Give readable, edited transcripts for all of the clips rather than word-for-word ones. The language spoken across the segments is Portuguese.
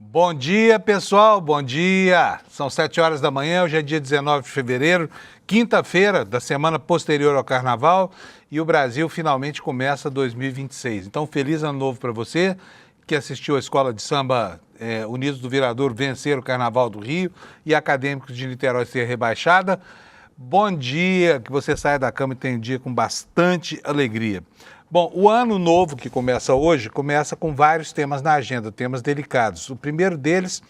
Bom dia, pessoal, bom dia! São 7 horas da manhã, hoje é dia 19 de fevereiro, quinta-feira da semana posterior ao Carnaval e o Brasil finalmente começa 2026. Então, feliz ano novo para você que assistiu a Escola de Samba Unidos do Viradouro vencer o Carnaval do Rio e Acadêmicos de Niterói ser rebaixada. Bom dia, que você saia da cama e tenha um dia com bastante alegria. Bom, o ano novo que começa hoje começa com vários temas na agenda, temas delicados. O primeiro deles,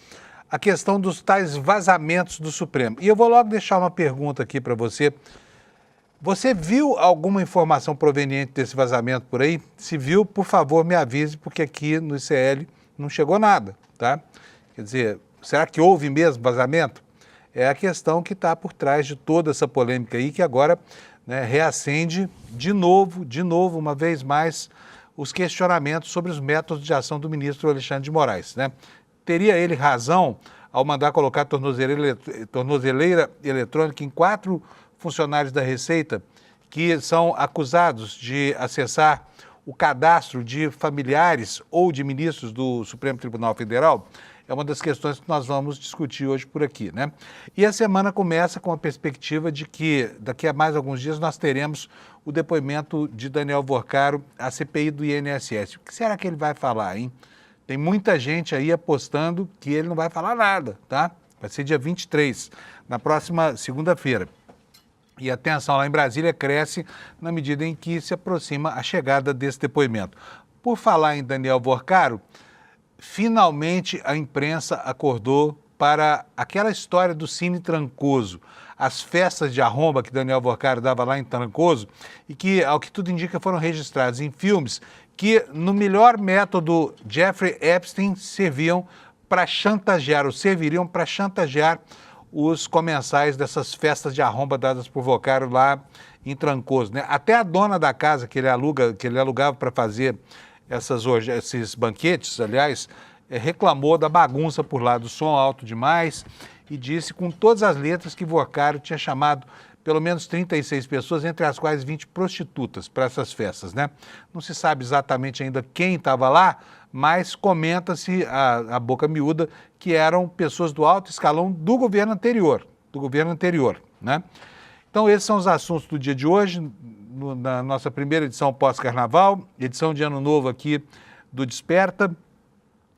a questão dos tais vazamentos do Supremo. E eu vou logo deixar uma pergunta aqui para você. Você viu alguma informação proveniente desse vazamento por aí? Se viu, por favor, me avise, porque aqui no ICL não chegou nada, tá? Quer dizer, será que houve mesmo vazamento? É a questão que está por trás de toda essa polêmica aí, que agora reacende de novo, uma vez mais, os questionamentos sobre os métodos de ação do ministro Alexandre de Moraes, né? Teria ele razão ao mandar colocar tornozeleira eletrônica em 4 funcionários da Receita que são acusados de acessar o cadastro de familiares ou de ministros do Supremo Tribunal Federal? É uma das questões que nós vamos discutir hoje por aqui, né? E a semana começa com a perspectiva de que daqui a mais alguns dias nós teremos o depoimento de Daniel Worcaro à CPI do INSS. O que será que ele vai falar, hein? Tem muita gente aí apostando que ele não vai falar nada, tá? Vai ser dia 23, na próxima segunda-feira. E a tensão lá em Brasília cresce na medida em que se aproxima a chegada desse depoimento. Por falar em Daniel Worcaro, finalmente a imprensa acordou para aquela história do Cine Trancoso, as festas de arromba que Daniel Worcaro dava lá em Trancoso e que, ao que tudo indica, foram registrados em filmes que, no melhor método Jeffrey Epstein, serviriam para chantagear os comensais dessas festas de arromba dadas por Worcaro lá em Trancoso, né? Até a dona da casa que ele alugava para fazer esses banquetes, aliás, reclamou da bagunça por lá, do som alto demais, e disse com todas as letras que Worcaro tinha chamado pelo menos 36 pessoas, entre as quais 20 prostitutas, para essas festas, né? Não se sabe exatamente ainda quem estava lá, mas comenta-se a boca miúda que eram pessoas do alto escalão do governo anterior, né? Então, esses são os assuntos do dia de hoje, na nossa primeira edição pós-carnaval, edição de ano novo aqui do Desperta.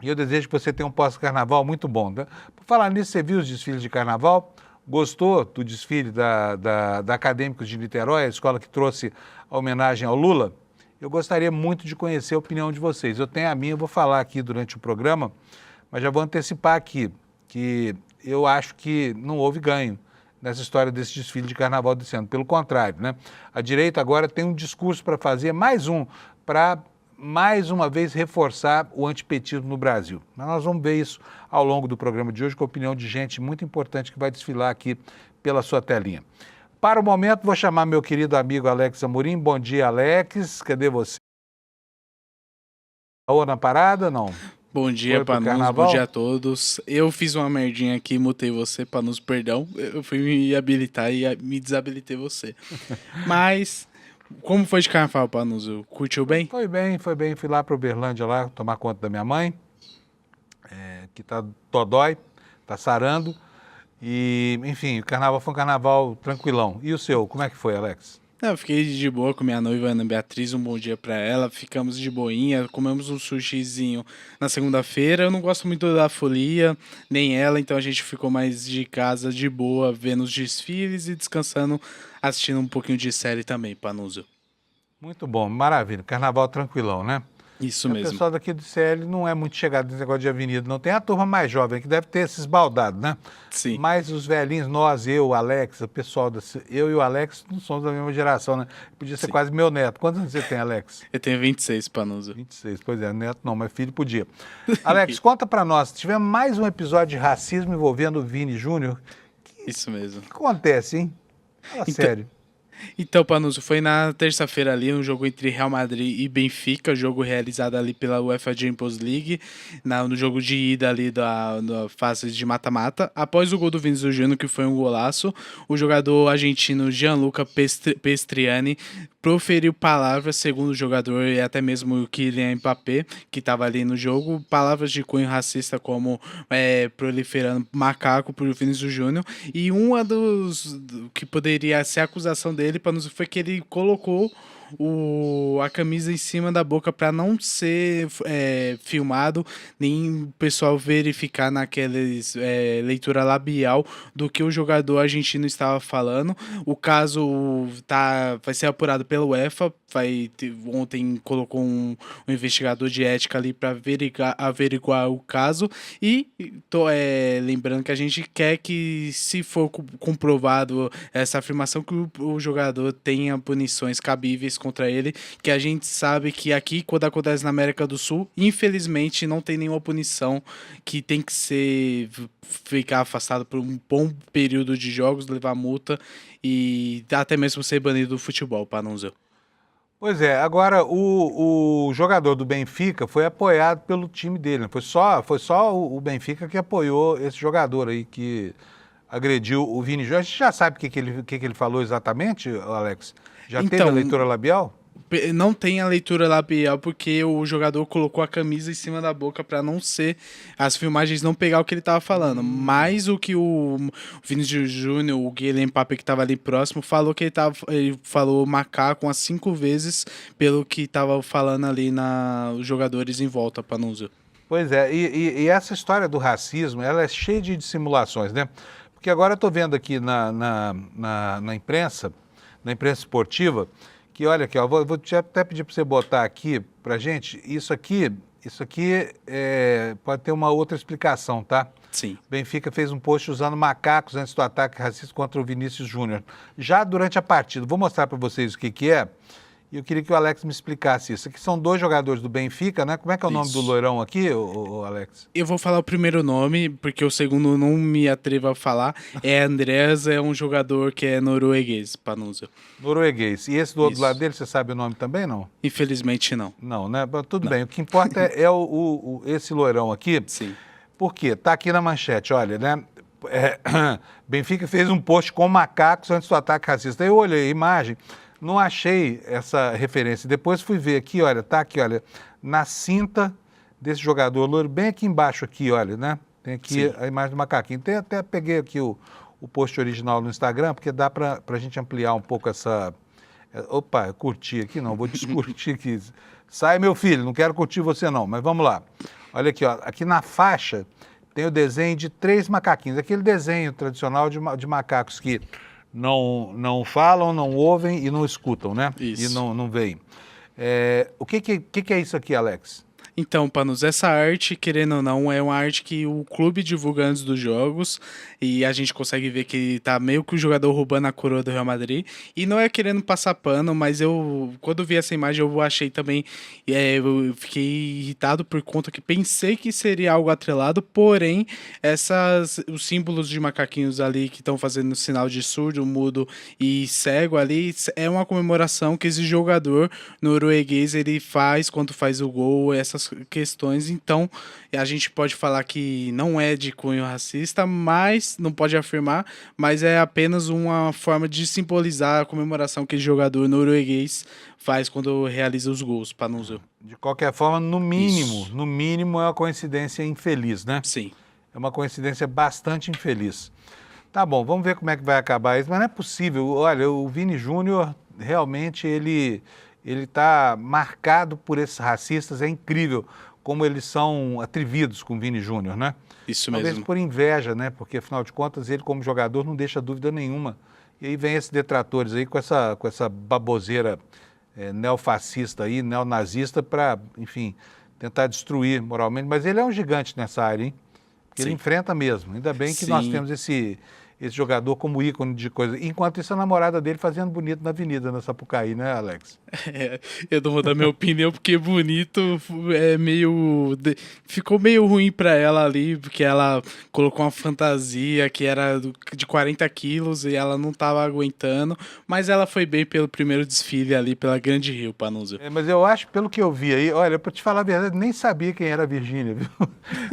E eu desejo que você tenha um pós-carnaval muito bom, né? Por falar nisso, você viu os desfiles de carnaval? Gostou do desfile da Acadêmicos de Niterói, a escola que trouxe a homenagem ao Lula? Eu gostaria muito de conhecer a opinião de vocês. Eu tenho a minha, eu vou falar aqui durante o programa, mas já vou antecipar aqui, que eu acho que não houve ganho nessa história desse desfile de carnaval desse ano. Pelo contrário, né? A direita agora tem um discurso para fazer, para mais uma vez reforçar o antipetismo no Brasil. Mas nós vamos ver isso ao longo do programa de hoje, com a opinião de gente muito importante que vai desfilar aqui pela sua telinha. Para o momento, vou chamar meu querido amigo Alex Amorim. Bom dia, Alex. Cadê você? Ou na parada, não? Bom dia, Panus, bom dia a todos. Eu fiz uma merdinha aqui, mutei você, Panus, perdão. Eu fui me habilitar e me desabilitei você. Mas, como foi de carnaval, Panus? Curtiu bem? Foi bem. Fui lá para Uberlândia, lá, tomar conta da minha mãe, que tá dodói, tá sarando. E, enfim, o carnaval foi um carnaval tranquilão. E o seu, como é que foi, Alex? Eu fiquei de boa com minha noiva Ana Beatriz, um bom dia pra ela, ficamos de boinha, comemos um sushizinho na segunda-feira. Eu não gosto muito da folia, nem ela, então a gente ficou mais de casa, de boa, vendo os desfiles e descansando, assistindo um pouquinho de série também, Panuso. Muito bom, maravilha, carnaval tranquilão, né? Isso mesmo. O pessoal daqui do CL não é muito chegado nesse negócio de avenida, não. Tem a turma mais jovem que deve ter esses baldados, né? Sim. Mas os velhinhos, nós, eu, o Alex, o pessoal, eu e o Alex não somos da mesma geração, né? Podia ser quase meu neto. Quantos anos você tem, Alex? Eu tenho 26, Panuso. 26, pois é, neto não, mas filho podia. Alex, conta pra nós, tivemos mais um episódio de racismo envolvendo o Vini Júnior. Isso mesmo. O que acontece, hein? Fala sério. Então, Panuso, foi na terça-feira ali, um jogo entre Real Madrid e Benfica, jogo realizado ali pela UEFA Champions League, no jogo de ida ali da fase de mata-mata. Após o gol do Vinícius Júnior, que foi um golaço, o jogador argentino Gianluca Pestriani proferiu palavras, segundo o jogador e até mesmo o Kylian Mbappé, que estava ali no jogo, palavras de cunho racista como proliferando macaco por Vinícius Júnior, e uma que poderia ser a acusação dele foi que ele colocou a camisa em cima da boca para não ser filmado, nem o pessoal verificar naqueles leitura labial do que o jogador argentino estava falando. O caso vai ser apurado pela UEFA. Ontem colocou um investigador de ética ali para averiguar o caso. E lembrando que a gente quer que, se for comprovado essa afirmação, que o jogador tenha punições cabíveis contra ele, que a gente sabe que aqui, quando acontece na América do Sul, infelizmente não tem nenhuma punição, que tem que ficar afastado por um bom período de jogos, levar multa e até mesmo ser banido do futebol, Panunzio. Pois é, agora o jogador do Benfica foi apoiado pelo time dele, né? Foi só o Benfica que apoiou esse jogador aí que agrediu o Vini Júnior. A gente já sabe o que ele falou exatamente, Alex? Já teve a leitura labial? Não tem a leitura labial porque o jogador colocou a camisa em cima da boca para não ser, as filmagens não pegar o que ele estava falando. Mas o que o Vinícius Júnior, o Kylian Mbappé, que estava ali próximo, falou que ele falou macaco umas 5 vezes pelo que estava falando ali os jogadores em volta, Panunzio. Pois é, e essa história do racismo, ela é cheia de dissimulações, né? Porque agora eu estou vendo aqui na imprensa esportiva, que olha aqui, ó, vou até pedir para você botar aqui para gente, isso aqui pode ter uma outra explicação, tá? Sim. Benfica fez um post usando macacos antes do ataque racista contra o Vinícius Júnior. Já durante a partida, vou mostrar para vocês o que é, e eu queria que o Alex me explicasse isso. Aqui são 2 jogadores do Benfica, né? Como é que é o nome do loirão aqui, o Alex? Eu vou falar o primeiro nome, porque o segundo não me atrevo a falar. Andreas, é um jogador que é norueguês, Panunzio. Norueguês. E esse do outro lado dele, você sabe o nome também, não? Infelizmente, não. Não, né? Tudo bem. O que importa é esse loirão aqui. Sim. Por quê? Tá aqui na manchete, olha, né? Benfica fez um post com macacos antes do ataque racista. Eu olhei a imagem, não achei essa referência. Depois fui ver aqui, olha, tá aqui, olha, na cinta desse jogador loiro, bem aqui embaixo aqui, olha, né? Tem aqui Sim. a imagem do macaquinho. Até peguei aqui o post original no Instagram, porque dá pra gente ampliar um pouco essa... Opa, eu curti aqui, não, vou descurtir aqui. Sai, meu filho, não quero curtir você não, mas vamos lá. Olha aqui, ó, aqui na faixa tem o desenho de 3 macaquinhos, aquele desenho tradicional de macacos que não falam, não ouvem e não escutam, né? Isso. E não veem. O que é isso aqui, Alex? Então, Panos, essa arte, querendo ou não, é uma arte que o clube divulga antes dos jogos, e a gente consegue ver que tá meio que o jogador roubando a coroa do Real Madrid, e não é querendo passar pano, mas quando vi essa imagem, eu achei também, eu fiquei irritado por conta que pensei que seria algo atrelado, porém, os símbolos de macaquinhos ali que estão fazendo sinal de surdo, mudo e cego ali, é uma comemoração que esse jogador norueguês, ele faz quando faz o gol, essas questões. Então a gente pode falar que não é de cunho racista, mas não pode afirmar, mas é apenas uma forma de simbolizar a comemoração que o jogador norueguês faz quando realiza os gols, Panunzio. De qualquer forma, no mínimo é uma coincidência infeliz, né? Sim. É uma coincidência bastante infeliz. Tá bom, vamos ver como é que vai acabar isso, mas não é possível. Olha, o Vini Júnior, realmente, ele está marcado por esses racistas, é incrível como eles são atrevidos com o Vini Júnior, né? Isso mesmo. Talvez por inveja, né? Porque, afinal de contas, ele como jogador não deixa dúvida nenhuma. E aí vem esses detratores aí com essa baboseira neofascista aí, neonazista, para, enfim, tentar destruir moralmente. Mas ele é um gigante nessa área, hein? Ele enfrenta mesmo. Ainda bem que nós temos esse esse jogador como ícone de coisa. Enquanto isso, a namorada dele fazendo bonito na avenida, na Sapucaí, né, Alex? Eu não vou dar minha opinião porque bonito é meio... Ficou meio ruim pra ela ali, porque ela colocou uma fantasia que era de 40 quilos e ela não tava aguentando, mas ela foi bem pelo primeiro desfile ali pela Grande Rio, Panuso. Mas eu acho, pelo que eu vi aí, olha, pra te falar a verdade, nem sabia quem era a Virgínia, viu?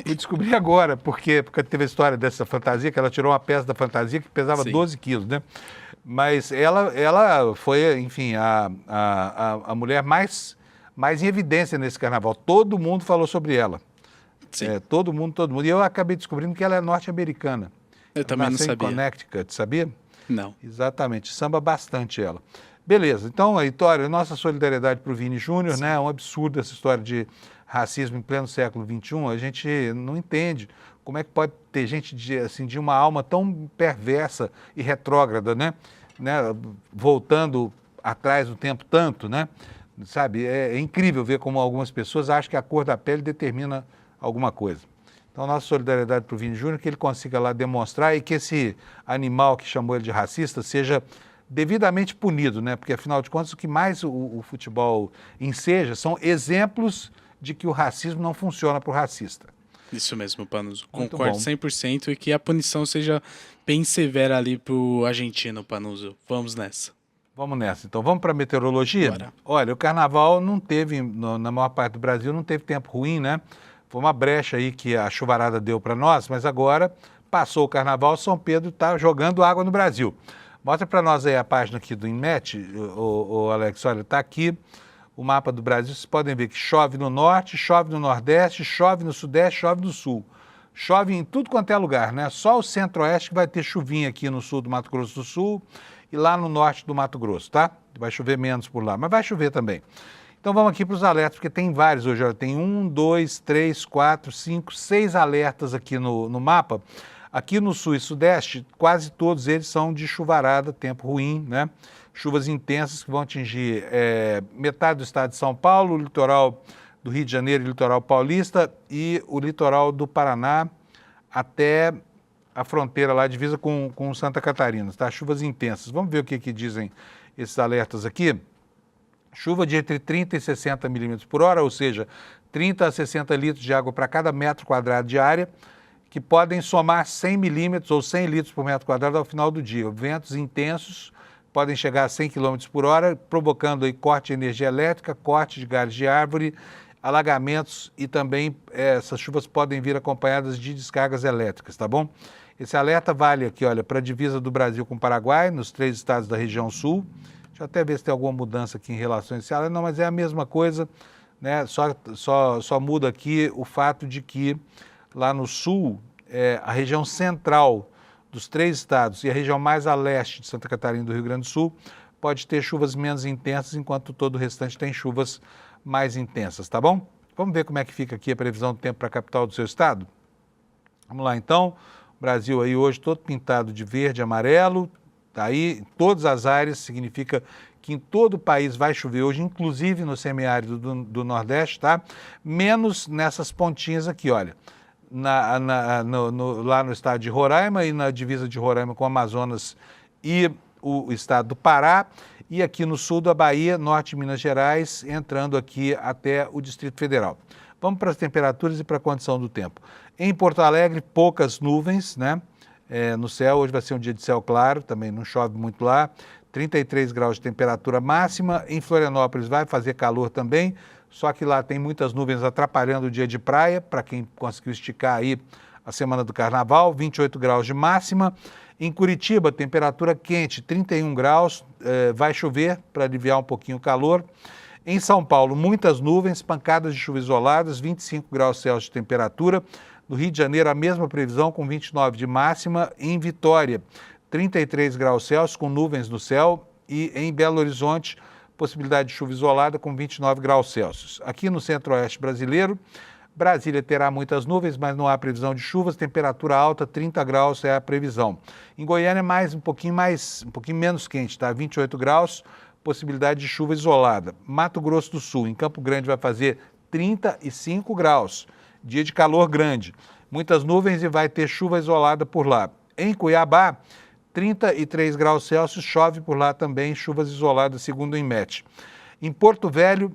Eu descobri agora, porque teve a história dessa fantasia, que ela tirou uma peça da fantasia que pesava Sim. 12 quilos, né? Mas ela foi, enfim, a mulher mais em evidência nesse carnaval. Todo mundo falou sobre ela. Sim. Todo mundo. E eu acabei descobrindo que ela é norte-americana. Eu também não Nasceu em sabia. Connecticut, sabia? Não. Exatamente, samba bastante ela. Beleza, então, Heitor, nossa solidariedade para o Vini Júnior, né? É um absurdo essa história de racismo em pleno século XXI. A gente não entende como é que pode ter gente de uma alma tão perversa e retrógrada, né? Voltando atrás do tempo tanto, né? Sabe, é incrível ver como algumas pessoas acham que a cor da pele determina alguma coisa. Então, nossa solidariedade para o Vini Júnior, que ele consiga lá demonstrar e que esse animal que chamou ele de racista seja devidamente punido, né? Porque, afinal de contas, o que mais o futebol enseja são exemplos de que o racismo não funciona para o racista. Isso mesmo, Panuso. Muito Concordo bom. 100% e que a punição seja bem severa ali pro argentino, Panuso. Vamos nessa. Vamos nessa. Então, vamos para a meteorologia? Bora. Olha, o carnaval não teve, na maior parte do Brasil, não teve tempo ruim, né? Foi uma brecha aí que a chuvarada deu para nós, mas agora passou o carnaval, São Pedro está jogando água no Brasil. Mostra para nós aí a página aqui do INMET, o Alex, olha, está aqui o mapa do Brasil, vocês podem ver que chove no norte, chove no nordeste, chove no sudeste, chove no sul. Chove em tudo quanto é lugar, né? Só o centro-oeste que vai ter chuvinha aqui no sul do Mato Grosso do Sul e lá no norte do Mato Grosso, tá? Vai chover menos por lá, mas vai chover também. Então vamos aqui para os alertas, porque tem vários hoje. Olha, tem 1, 2, 3, 4, 5, 6 alertas aqui no mapa. Aqui no sul e sudeste, quase todos eles são de chuvarada, tempo ruim, né? Chuvas intensas que vão atingir metade do estado de São Paulo, o litoral do Rio de Janeiro, o litoral paulista e o litoral do Paraná até a fronteira lá, divisa com Santa Catarina, tá? Chuvas intensas. Vamos ver o que dizem esses alertas aqui. Chuva de entre 30 e 60 milímetros por hora, ou seja, 30 a 60 litros de água para cada metro quadrado de área, que podem somar 100 milímetros ou 100 litros por metro quadrado ao final do dia. Ventos intensos podem chegar a 100 km por hora, provocando aí corte de energia elétrica, corte de galhos de árvore, alagamentos e também essas chuvas podem vir acompanhadas de descargas elétricas, tá bom? Esse alerta vale aqui, olha, para a divisa do Brasil com o Paraguai, nos 3 estados da região sul. Deixa eu até ver se tem alguma mudança aqui em relação a esse alerta. Não, mas é a mesma coisa, né? Só muda aqui o fato de que lá no sul, a região central dos 3 estados e a região mais a leste de Santa Catarina e do Rio Grande do Sul pode ter chuvas menos intensas, enquanto todo o restante tem chuvas mais intensas, tá bom? Vamos ver como é que fica aqui a previsão do tempo para a capital do seu estado? Vamos lá, então. O Brasil aí hoje todo pintado de verde e amarelo, tá aí, em todas as áreas, significa que em todo o país vai chover hoje, inclusive no semiárido do Nordeste, tá? Menos nessas pontinhas aqui, olha. Lá no estado de Roraima e na divisa de Roraima com o Amazonas e o estado do Pará, e aqui no sul da Bahia, norte de Minas Gerais, entrando aqui até o Distrito Federal. Vamos para as temperaturas e para a condição do tempo. Em Porto Alegre, poucas nuvens, né? No céu, hoje vai ser um dia de céu claro, também não chove muito lá, 33 graus de temperatura máxima. Em Florianópolis vai fazer calor também, só que lá tem muitas nuvens atrapalhando o dia de praia, para quem conseguiu esticar aí a semana do carnaval, 28 graus de máxima. Em Curitiba, temperatura quente, 31 graus, vai chover para aliviar um pouquinho o calor. Em São Paulo, muitas nuvens, pancadas de chuva isoladas, 25 graus Celsius de temperatura. No Rio de Janeiro, a mesma previsão, com 29 de máxima. Em Vitória, 33 graus Celsius, com nuvens no céu. E em Belo Horizonte, possibilidade de chuva isolada, com 29 graus Celsius. Aqui no centro-oeste brasileiro, Brasília terá muitas nuvens, mas não há previsão de chuvas. Temperatura alta, 30 graus é a previsão. Em Goiânia, um pouquinho menos quente, tá? 28 graus, possibilidade de chuva isolada. Mato Grosso do Sul, em Campo Grande, vai fazer 35 graus. Dia de calor grande. Muitas nuvens e vai ter chuva isolada por lá. Em Cuiabá, 33 graus Celsius, chove por lá também, chuvas isoladas, segundo o INMET. Em Porto Velho,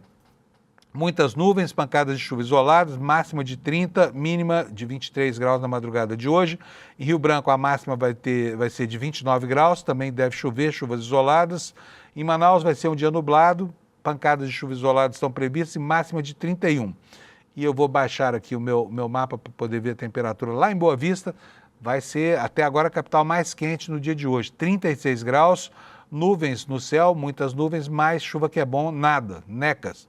muitas nuvens, pancadas de chuva isoladas, máxima de 30, mínima de 23 graus na madrugada de hoje. Em Rio Branco, a máxima vai ser de 29 graus, também deve chover, chuvas isoladas. Em Manaus vai ser um dia nublado, pancadas de chuva isoladas estão previstas e máxima de 31. E eu vou baixar aqui o meu mapa para poder ver a temperatura lá em Boa Vista. Vai ser até agora a capital mais quente no dia de hoje, 36 graus, nuvens no céu, muitas nuvens, mais chuva que é bom, nada, necas.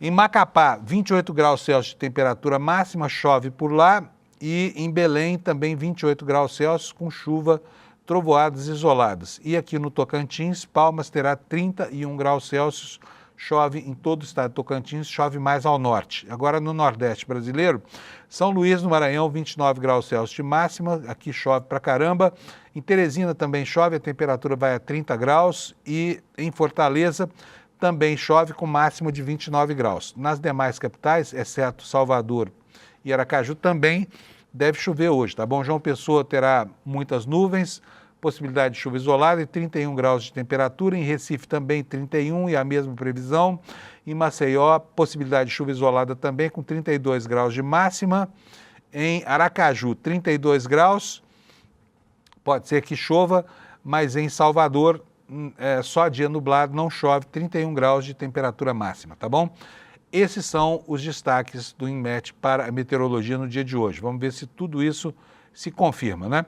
Em Macapá, 28 graus Celsius de temperatura máxima, chove por lá. E em Belém, também 28 graus Celsius, com chuva, trovoadas isoladas. E aqui no Tocantins, Palmas terá 31 graus Celsius, chove em todo o estado de Tocantins, chove mais ao norte. Agora no Nordeste brasileiro, São Luís, no Maranhão, 29 graus Celsius de máxima, aqui chove pra caramba. Em Teresina também chove, a temperatura vai a 30 graus. E em Fortaleza, também chove com máxima de 29 graus. Nas demais capitais, exceto Salvador e Aracaju, também deve chover hoje, tá bom? João Pessoa terá muitas nuvens, possibilidade de chuva isolada e 31 graus de temperatura. Em Recife também 31 e a mesma previsão. Em Maceió, possibilidade de chuva isolada também com 32 graus de máxima. Em Aracaju, 32 graus, pode ser que chova, mas em Salvador, só dia nublado, não chove, 31 graus de temperatura máxima, tá bom? Esses são os destaques do INMET para a meteorologia no dia de hoje. Vamos ver se tudo isso se confirma, né?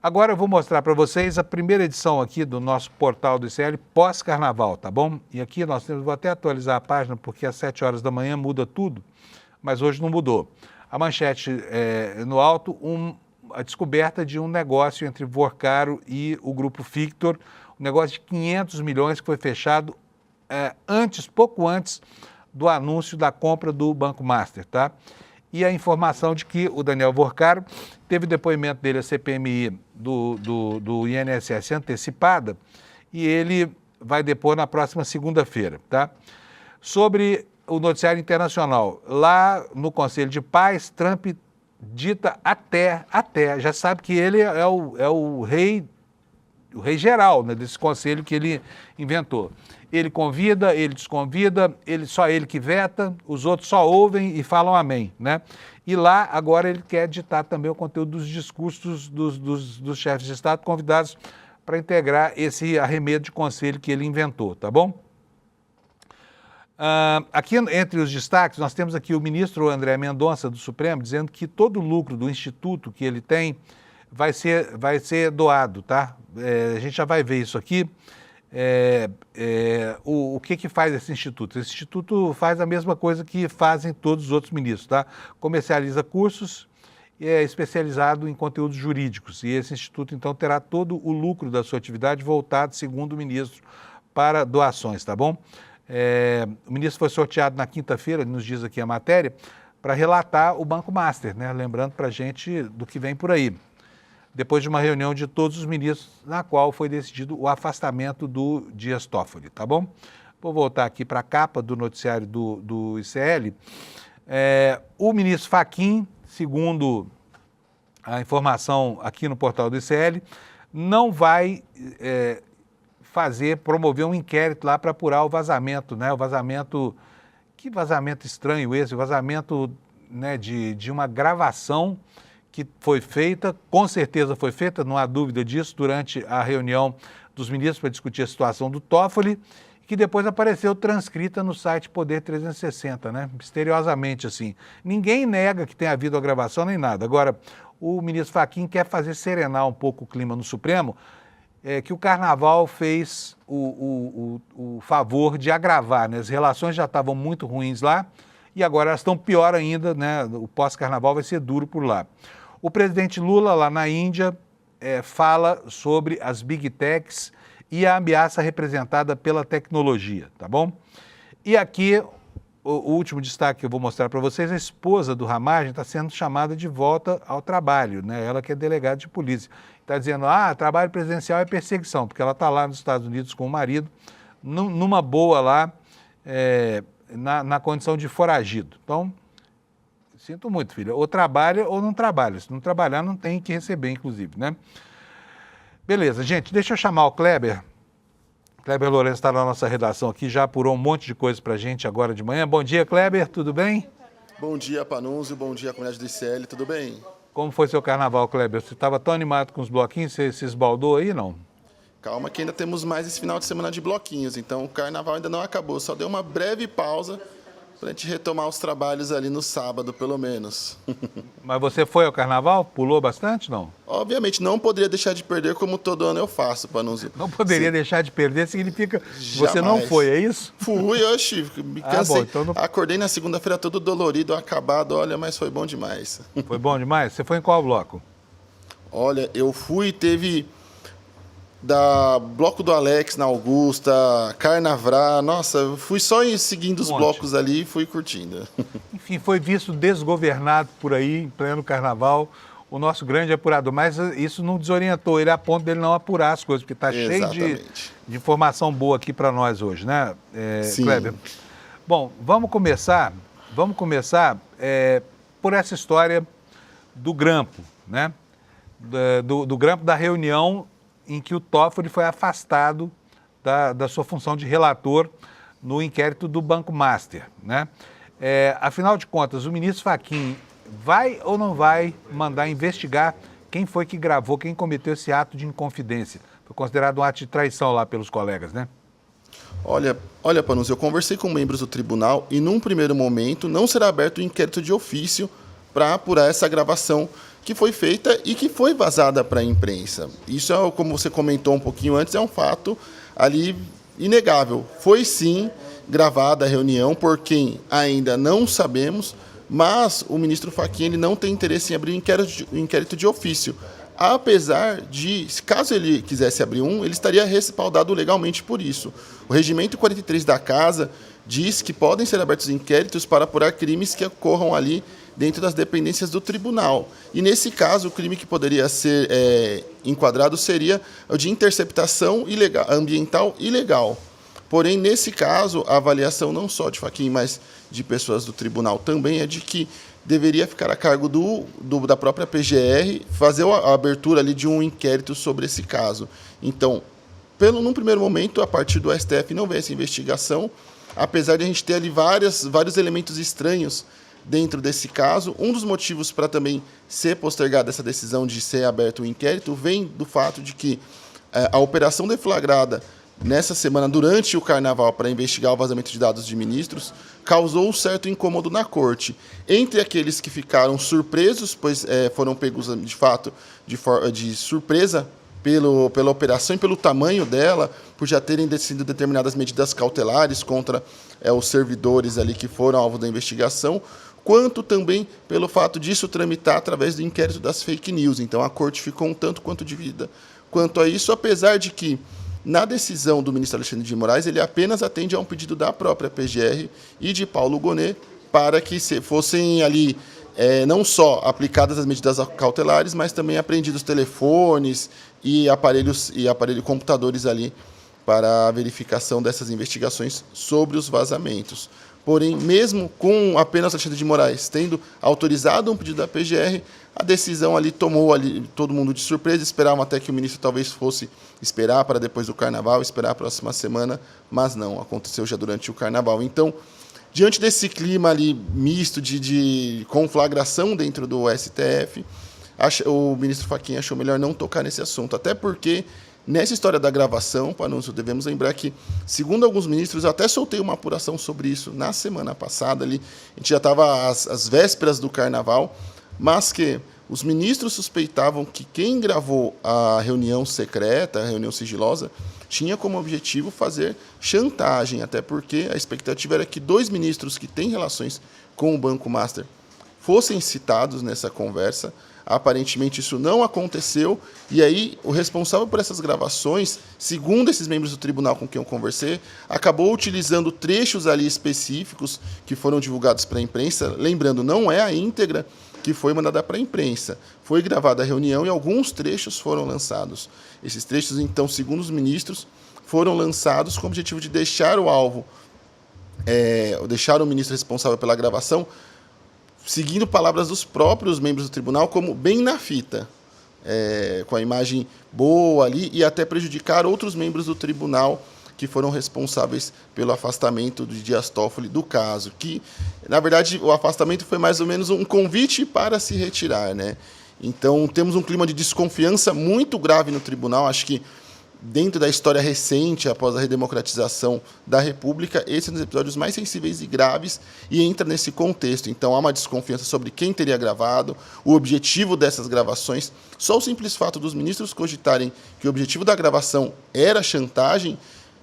Agora eu vou mostrar para vocês a primeira edição aqui do nosso portal do ICL pós-carnaval, tá bom? E aqui nós temos, vou até atualizar a página, porque às 7 horas da manhã muda tudo, mas hoje não mudou. A manchete no alto, a descoberta de um negócio entre Vorcaro e o Grupo Victor, um negócio de 500 milhões que foi fechado pouco antes do anúncio da compra do Banco Master, tá? E a informação de que o Daniel Vorcaro teve o depoimento dele à CPMI do INSS antecipada e ele vai depor na próxima segunda-feira, tá? Sobre o noticiário internacional, lá no Conselho de Paz, Trump dita até, já sabe que ele é o rei geral, né, desse conselho que ele inventou. Ele convida, ele desconvida, só ele que veta, os outros só ouvem e falam amém, né? E lá, agora, ele quer ditar também o conteúdo dos discursos dos chefes de Estado convidados para integrar esse arremedo de conselho que ele inventou, tá bom? Aqui, entre os destaques, nós temos aqui o ministro André Mendonça, do Supremo, dizendo que todo o lucro do instituto que ele tem vai ser doado, tá? A gente já vai ver isso aqui. O que faz esse instituto? Esse instituto faz a mesma coisa que fazem todos os outros ministros, tá? Comercializa cursos e é especializado em conteúdos jurídicos. E esse instituto, então, terá todo o lucro da sua atividade voltado, segundo o ministro, para doações, tá bom? O ministro foi sorteado na quinta-feira, nos diz aqui a matéria, para relatar o Banco Master, né? Lembrando para a gente do que vem por aí. Depois de uma reunião de todos os ministros, na qual foi decidido o afastamento do Dias Toffoli, tá bom? Vou voltar aqui para a capa do noticiário do ICL. O ministro Fachin, segundo a informação aqui no portal do ICL, não vai promover um inquérito lá para apurar o vazamento, né? O vazamento, que vazamento estranho esse, o vazamento, né, de uma gravação que foi feita, com certeza foi feita, não há dúvida disso, durante a reunião dos ministros para discutir a situação do Toffoli, que depois apareceu transcrita no site Poder 360, né? Misteriosamente, assim. Ninguém nega que tenha havido a gravação nem nada. Agora, o ministro Fachin quer fazer serenar um pouco o clima no Supremo, que o Carnaval fez o favor de agravar, né? As relações já estavam muito ruins lá e agora elas estão pior ainda, né? O pós-Carnaval vai ser duro por lá. O presidente Lula, lá na Índia, fala sobre as Big Techs e a ameaça representada pela tecnologia, tá bom? E aqui, o último destaque que eu vou mostrar para vocês, a esposa do Ramagem está sendo chamada de volta ao trabalho, né? Ela que é delegada de polícia. Está dizendo, trabalho presidencial é perseguição, porque ela está lá nos Estados Unidos com o marido, numa boa lá, na condição de foragido. Então, Sinto muito, filha. Ou trabalha ou não trabalha. Se não trabalhar, não tem que receber, inclusive, né? Beleza, gente, deixa eu chamar o Kleber. Kleber Lourenço está na nossa redação aqui, já apurou um monte de coisa pra gente agora de manhã. Bom dia, Kleber, tudo bem? Bom dia, Panunzio, bom dia, comunidade do ICL, tudo bem? Como foi seu carnaval, Kleber? Você estava tão animado com os bloquinhos, você se esbaldou aí, não? Calma que ainda temos mais esse final de semana de bloquinhos, então o carnaval ainda não acabou, só deu uma breve pausa para a gente retomar os trabalhos ali no sábado, pelo menos. Mas você foi ao carnaval? Pulou bastante, não? Obviamente, não poderia deixar de perder como todo ano eu faço, Panunzio. Não poderia deixar de perder, significa que você Jamais. não foi, é isso? Fui, oxi, me cansei. Bom, então não... Acordei na segunda-feira todo dolorido, acabado, olha, mas foi bom demais. Foi bom demais? Você foi em qual bloco? Olha, eu fui, teve da Bloco do Alex na Augusta, Carnavrá, nossa, eu fui só seguindo os blocos ali e fui curtindo. Enfim, foi visto desgovernado por aí, em pleno carnaval, o nosso grande apurador, mas isso não desorientou ele a ponto dele não apurar as coisas, porque está cheio de informação boa aqui para nós hoje, né, Sim. Kleber? Bom, vamos começar por essa história do grampo, né? Do grampo da reunião em que o Toffoli foi afastado da sua função de relator no inquérito do Banco Master, né? Afinal de contas, o ministro Fachin vai ou não vai mandar investigar quem foi que gravou, quem cometeu esse ato de inconfidência? Foi considerado um ato de traição lá pelos colegas, né? Olha, Panunzio, eu conversei com membros do tribunal e, num primeiro momento, não será aberto um inquérito de ofício para apurar essa gravação que foi feita e que foi vazada para a imprensa. Isso, como você comentou um pouquinho antes, é um fato ali inegável. Foi, sim, gravada a reunião por quem ainda não sabemos, mas o ministro Fachin ele não tem interesse em abrir um inquérito de ofício. Apesar de, caso ele quisesse abrir ele estaria respaldado legalmente por isso. O Regimento 43 da Casa diz que podem ser abertos inquéritos para apurar crimes que ocorram ali dentro das dependências do tribunal. E, nesse caso, o crime que poderia ser enquadrado seria o de interceptação ambiental ilegal. Porém, nesse caso, a avaliação não só de Fachin, mas de pessoas do tribunal também é de que deveria ficar a cargo da própria PGR fazer a abertura ali de um inquérito sobre esse caso. Então, num primeiro momento, a partir do STF não vem essa investigação, apesar de a gente ter ali vários elementos estranhos dentro desse caso. Um dos motivos para também ser postergada essa decisão de ser aberto o inquérito vem do fato de que a operação deflagrada nessa semana, durante o carnaval, para investigar o vazamento de dados de ministros, causou um certo incômodo na corte. Entre aqueles que ficaram surpresos, pois foram pegos, de fato, de surpresa pela operação e pelo tamanho dela, por já terem sido determinadas medidas cautelares contra os servidores ali que foram alvo da investigação, quanto também pelo fato disso tramitar através do inquérito das fake news. Então, a corte ficou um tanto quanto dividida quanto a isso, apesar de que, na decisão do ministro Alexandre de Moraes, ele apenas atende a um pedido da própria PGR e de Paulo Gonet para que fossem ali não só aplicadas as medidas cautelares, mas também apreendidos telefones e computadores ali para a verificação dessas investigações sobre os vazamentos. Porém, mesmo com apenas Alexandre de Moraes tendo autorizado um pedido da PGR, a decisão ali tomou todo mundo de surpresa. Esperavam até que o ministro talvez fosse esperar para depois do Carnaval, esperar a próxima semana, mas não, aconteceu já durante o Carnaval. Então, diante desse clima ali misto de conflagração dentro do STF, o ministro Fachin achou melhor não tocar nesse assunto, até porque nessa história da gravação, Panunzio, devemos lembrar que, segundo alguns ministros, eu até soltei uma apuração sobre isso na semana passada, ali, a gente já estava às vésperas do Carnaval, mas que os ministros suspeitavam que quem gravou a reunião secreta, a reunião sigilosa, tinha como objetivo fazer chantagem, até porque a expectativa era que 2 ministros que têm relações com o Banco Master fossem citados nessa conversa. Aparentemente isso não aconteceu, e aí o responsável por essas gravações, segundo esses membros do tribunal com quem eu conversei, acabou utilizando trechos ali específicos que foram divulgados para a imprensa. Lembrando, não é a íntegra que foi mandada para a imprensa. Foi gravada a reunião e alguns trechos foram lançados. Esses trechos, então, segundo os ministros, foram lançados com o objetivo de deixar o alvo, deixar o ministro responsável pela gravação seguindo palavras dos próprios membros do tribunal, como bem na fita, com a imagem boa ali, e até prejudicar outros membros do tribunal que foram responsáveis pelo afastamento de Dias Toffoli do caso, que, na verdade, o afastamento foi mais ou menos um convite para se retirar, né? Então, temos um clima de desconfiança muito grave no tribunal. Acho que, dentro da história recente, após a redemocratização da República, esse é um dos episódios mais sensíveis e graves e entra nesse contexto. Então, há uma desconfiança sobre quem teria gravado, o objetivo dessas gravações. Só o simples fato dos ministros cogitarem que o objetivo da gravação era chantagem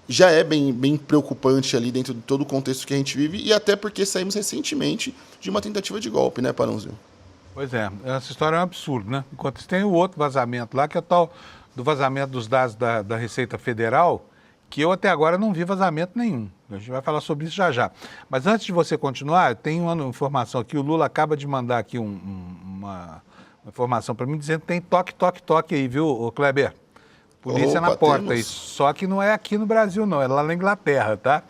já é bem preocupante ali dentro de todo o contexto que a gente vive, e até porque saímos recentemente de uma tentativa de golpe, né, Panunzio? Pois é, essa história é um absurdo, né? Enquanto tem o outro vazamento lá, que é o tal do vazamento dos dados da Receita Federal, que eu até agora não vi vazamento nenhum. A gente vai falar sobre isso já já. Mas antes de você continuar, tem uma informação aqui, o Lula acaba de mandar aqui uma informação para mim, dizendo que tem toque aí, viu, Kleber? Polícia na porta, isso. Só que não é aqui no Brasil, não, é lá na Inglaterra, tá?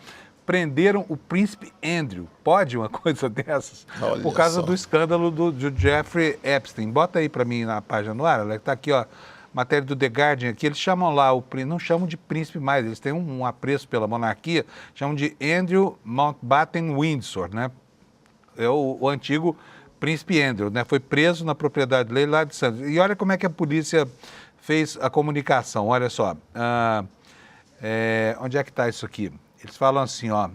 Prenderam o príncipe Andrew. Pode uma coisa dessas? Olha por causa só. do escândalo do Jeffrey Epstein. Bota aí para mim na página no ar, ela tá aqui, ó, matéria do The Guardian aqui, eles chamam lá, não chamam de príncipe mais, eles têm um apreço pela monarquia, chamam de Andrew Mountbatten Windsor, né? É o antigo príncipe Andrew, né? Foi preso na propriedade dele lá de Santos. E olha como é que a polícia fez a comunicação, olha só. Onde é que está isso aqui? Eles falam assim, ó.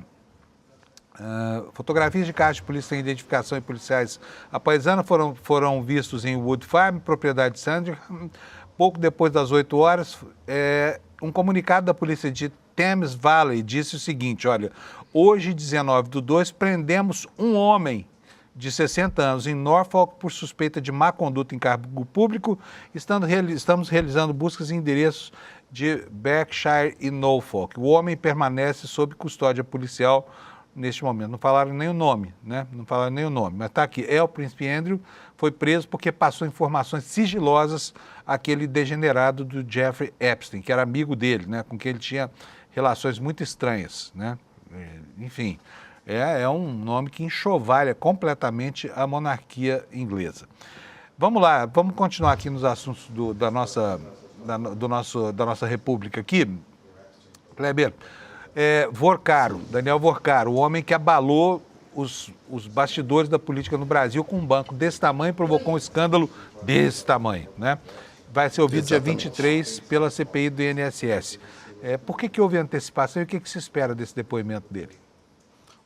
Fotografias de carros de polícia sem identificação e policiais após ano foram vistos em Wood Farm, propriedade de Sandringham. Pouco depois das 8 horas, um comunicado da polícia de Thames Valley disse o seguinte, olha, hoje, 19/2, prendemos um homem de 60 anos em Norfolk por suspeita de má conduta em cargo público. Estamos realizando buscas em endereços de Berkshire e Norfolk. O homem permanece sob custódia policial neste momento. Não falaram nem o nome, né? Não falaram nem o nome, mas está aqui. É o príncipe Andrew, foi preso porque passou informações sigilosas àquele degenerado do Jeffrey Epstein, que era amigo dele, né? Com quem ele tinha relações muito estranhas, né? Enfim, é um nome que enxovalha completamente a monarquia inglesa. Vamos lá, vamos continuar aqui nos assuntos da nossa república aqui. Kleber, Vorcaro, Daniel Vorcaro, o homem que abalou os bastidores da política no Brasil com um banco desse tamanho, provocou um escândalo desse tamanho, né? Vai ser ouvido Exatamente. dia 23 pela CPI do INSS. Por que houve antecipação e o que se espera desse depoimento dele?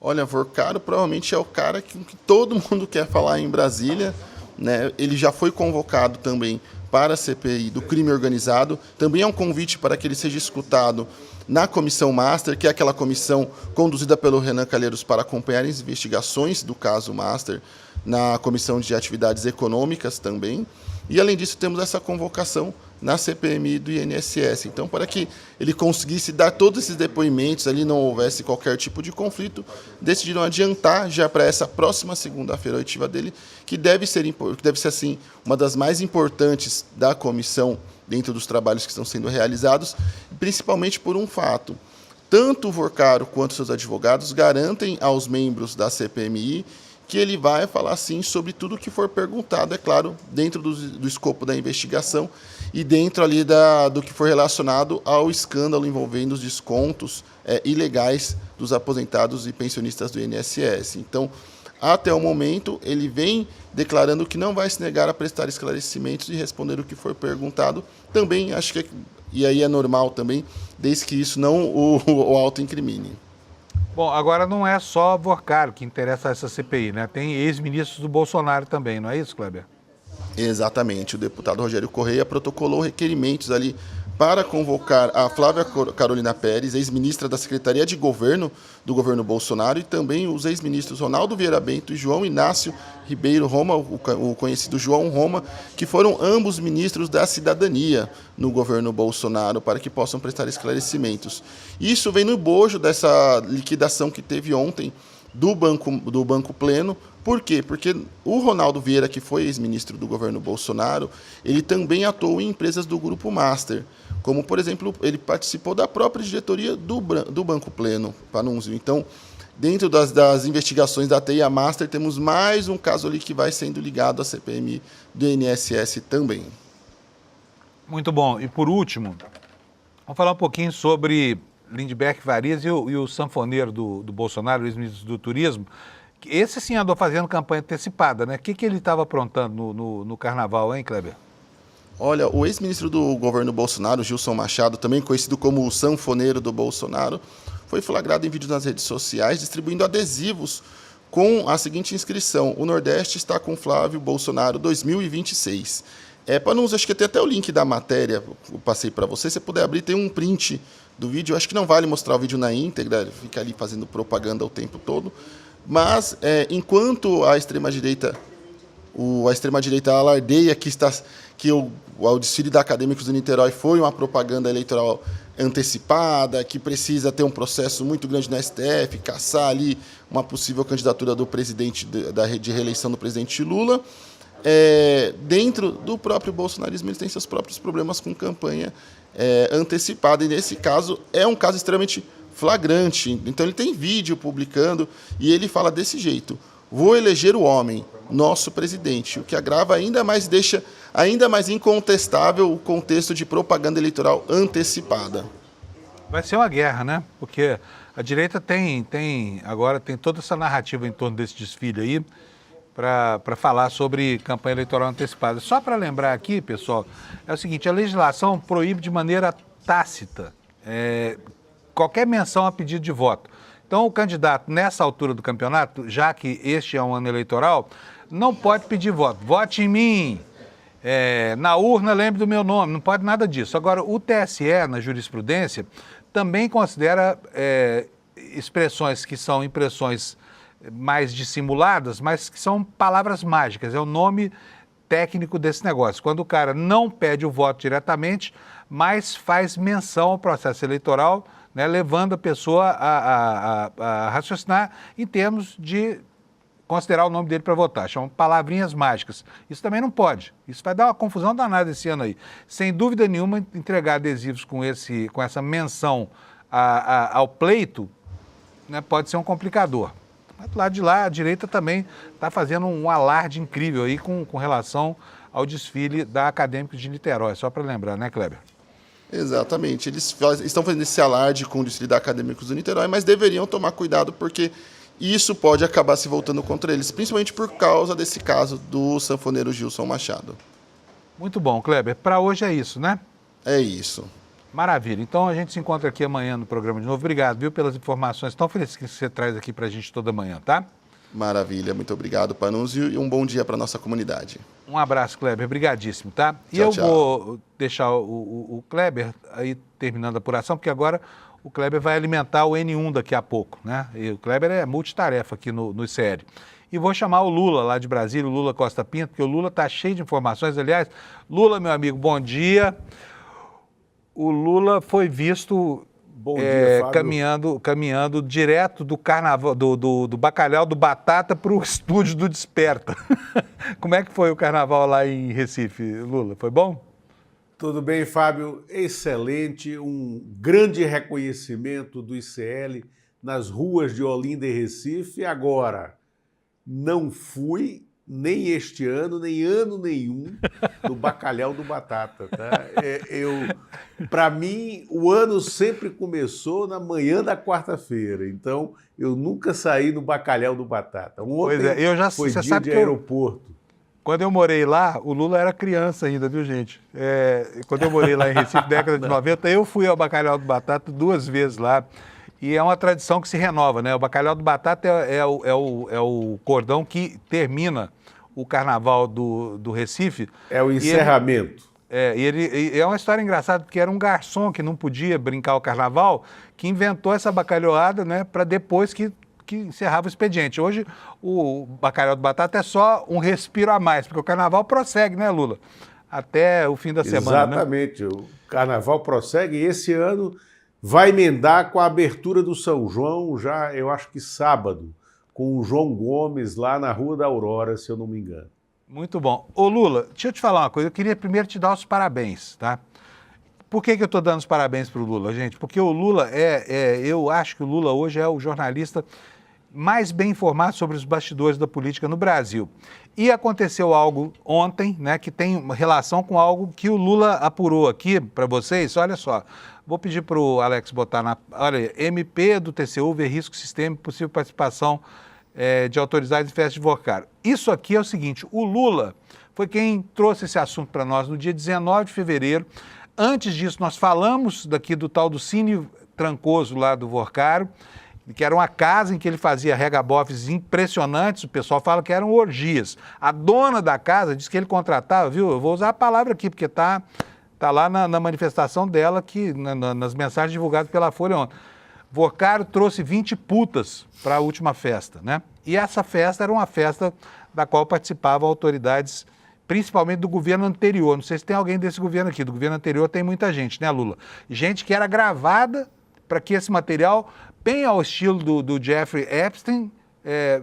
Olha, Vorcaro provavelmente é o cara que todo mundo quer falar em Brasília, né? Ele já foi convocado também para a CPI do crime organizado. Também é um convite para que ele seja escutado na Comissão Master, que é aquela comissão conduzida pelo Renan Calheiros para acompanhar as investigações do caso Master, na Comissão de Atividades Econômicas também. E, além disso, temos essa convocação na CPMI do INSS. Então, para que ele conseguisse dar todos esses depoimentos, ali não houvesse qualquer tipo de conflito, decidiram adiantar já para essa próxima segunda-feira a oitiva dele, que deve ser assim, uma das mais importantes da comissão dentro dos trabalhos que estão sendo realizados, principalmente por um fato. Tanto o Vorcaro quanto seus advogados garantem aos membros da CPMI que ele vai falar, sim, sobre tudo que for perguntado, é claro, dentro do escopo da investigação e dentro ali do que for relacionado ao escândalo envolvendo os descontos ilegais dos aposentados e pensionistas do INSS. Então, até o momento, ele vem declarando que não vai se negar a prestar esclarecimentos e responder o que for perguntado. Também, acho que, e aí é normal também, desde que isso não o auto-incrimine. Bom, agora não é só Vorcaro que interessa essa CPI, né? Tem ex-ministros do Bolsonaro também, não é isso, Kleber? Exatamente. O deputado Rogério Correia protocolou requerimentos ali para convocar a Flávia Carolina Pérez, ex-ministra da Secretaria de Governo do governo Bolsonaro, e também os ex-ministros Ronaldo Vieira Bento e João Inácio Ribeiro Roma, o conhecido João Roma, que foram ambos ministros da Cidadania no governo Bolsonaro, para que possam prestar esclarecimentos. Isso vem no bojo dessa liquidação que teve ontem do Banco Pleno. Por quê? Porque o Ronaldo Vieira, que foi ex-ministro do governo Bolsonaro, ele também atuou em empresas do Grupo Master, como, por exemplo, ele participou da própria diretoria do Banco Pleno, Panunzio. Então, dentro das investigações da TI Master, temos mais um caso ali que vai sendo ligado à CPMI do INSS também. Muito bom. E por último, vamos falar um pouquinho sobre Lindbergh Farias e o sanfoneiro do Bolsonaro, o ex-ministro do Turismo. Esse sim andou fazendo campanha antecipada, né? O que ele estava aprontando no carnaval, hein, Kleber? Olha, o ex-ministro do governo Bolsonaro, Gilson Machado, também conhecido como o sanfoneiro do Bolsonaro, foi flagrado em vídeos nas redes sociais distribuindo adesivos com a seguinte inscrição: o Nordeste está com Flávio Bolsonaro 2026. Acho que tem até o link da matéria, eu passei para você, se você puder abrir, tem um print do vídeo. Eu acho que não vale mostrar o vídeo na íntegra, ele fica ali fazendo propaganda o tempo todo. Mas, enquanto a extrema-direita alardeia que o desfile da Acadêmicos do Niterói foi uma propaganda eleitoral antecipada, que precisa ter um processo muito grande no STF, caçar ali uma possível candidatura do presidente, de reeleição do presidente Lula, dentro do próprio bolsonarismo, eles têm seus próprios problemas com campanha antecipada, e nesse caso é um caso extremamente flagrante. Então ele tem vídeo publicando e ele fala desse jeito: vou eleger o homem, nosso presidente, o que agrava ainda mais, deixa ainda mais incontestável o contexto de propaganda eleitoral antecipada. Vai ser uma guerra, né? Porque a direita agora tem toda essa narrativa em torno desse desfile aí para falar sobre campanha eleitoral antecipada. Só para lembrar aqui, pessoal, é o seguinte: a legislação proíbe de maneira tácita qualquer menção a pedido de voto. Então, o candidato, nessa altura do campeonato, já que este é um ano eleitoral, não pode pedir voto. Vote em mim, na urna lembre do meu nome, não pode nada disso. Agora, o TSE, na jurisprudência, também considera expressões que são impressões mais dissimuladas, mas que são palavras mágicas, é o nome técnico desse negócio. Quando o cara não pede o voto diretamente, mas faz menção ao processo eleitoral, né, levando a pessoa a raciocinar em termos de considerar o nome dele para votar. Chamam palavrinhas mágicas. Isso também não pode. Isso vai dar uma confusão danada esse ano aí. Sem dúvida nenhuma, entregar adesivos com essa menção ao pleito, né, pode ser um complicador. Mas do lado de lá, a direita também está fazendo um alarde incrível aí com relação ao desfile da Acadêmicos de Niterói. Só para lembrar, né, Kleber? Exatamente. Eles estão fazendo esse alarde com o desfile da Acadêmicos do Niterói, mas deveriam tomar cuidado porque isso pode acabar se voltando contra eles, principalmente por causa desse caso do sanfoneiro Gilson Machado. Muito bom, Kleber. Para hoje é isso, né? É isso. Maravilha. Então a gente se encontra aqui amanhã no programa de novo. Obrigado, viu, pelas informações tão felizes que você traz aqui para a gente toda manhã, tá? Maravilha. Muito obrigado, Panunzio, e um bom dia para a nossa comunidade. Um abraço, Kleber. Obrigadíssimo, tá? E tchau, eu tchau. vou deixar o Kleber aí terminando a apuração, porque agora o Kleber vai alimentar o N1 daqui a pouco, né? E o Kleber é multitarefa aqui no ICL. E vou chamar o Lula lá de Brasília, o Lula Costa Pinto, porque o Lula está cheio de informações. Aliás, Lula, meu amigo, bom dia. O Lula foi visto Bom dia, caminhando direto do carnaval, do Bacalhau do Batata para o estúdio do Desperta. Como é que foi o carnaval lá em Recife, Lula? Foi bom? Tudo bem, Fábio? Excelente, um grande reconhecimento do ICL nas ruas de Olinda e Recife. Agora, não fui nem este ano, nem ano nenhum, do Bacalhau do Batata, tá? Para mim, o ano sempre começou na manhã da quarta-feira, então eu nunca saí no Bacalhau do Batata. Ontem foi dia de aeroporto. Quando eu morei lá, o Lula era criança ainda, viu, gente? Quando eu morei lá em Recife, década de 90, eu fui ao Bacalhau do Batata 2 vezes lá. E é uma tradição que se renova, né? O Bacalhau do Batata é o cordão que termina o carnaval do Recife. É o encerramento. É uma história engraçada, porque era um garçom que não podia brincar o carnaval, que inventou essa bacalhoada, né, para depois que encerrava o expediente. Hoje, o Bacalhau do Batata é só um respiro a mais, porque o carnaval prossegue, né, Lula? Até o fim da semana, Exatamente. Né? O carnaval prossegue e esse ano vai emendar com a abertura do São João, já, eu acho que sábado, com o João Gomes lá na Rua da Aurora, se eu não me engano. Muito bom. Ô Lula, deixa eu te falar uma coisa, eu queria primeiro te dar os parabéns, tá? Por que eu estou dando os parabéns para o Lula, gente? Porque o Lula eu acho que o Lula hoje é o jornalista mais bem informado sobre os bastidores da política no Brasil. E aconteceu algo ontem, né, que tem uma relação com algo que o Lula apurou aqui para vocês. Olha só, vou pedir para o Alex botar na... Olha, MP do TCU vê risco sistêmico, possível participação de autoridades em festa de Vocaro. Isso aqui é o seguinte, o Lula foi quem trouxe esse assunto para nós no dia 19 de fevereiro. Antes disso, nós falamos daqui do tal do Cine Trancoso lá do Vocaro, que era uma casa em que ele fazia regabofes impressionantes, o pessoal fala que eram orgias. A dona da casa disse que ele contratava, viu? Eu vou usar a palavra aqui, porque tá lá na manifestação dela, nas mensagens divulgadas pela Folha ontem. Vocaro trouxe 20 putas para a última festa, né? E essa festa era uma festa da qual participavam autoridades, principalmente do governo anterior. Não sei se tem alguém desse governo aqui. Do governo anterior tem muita gente, né, Lula? Gente que era gravada para que esse material, bem ao estilo do Jeffrey Epstein,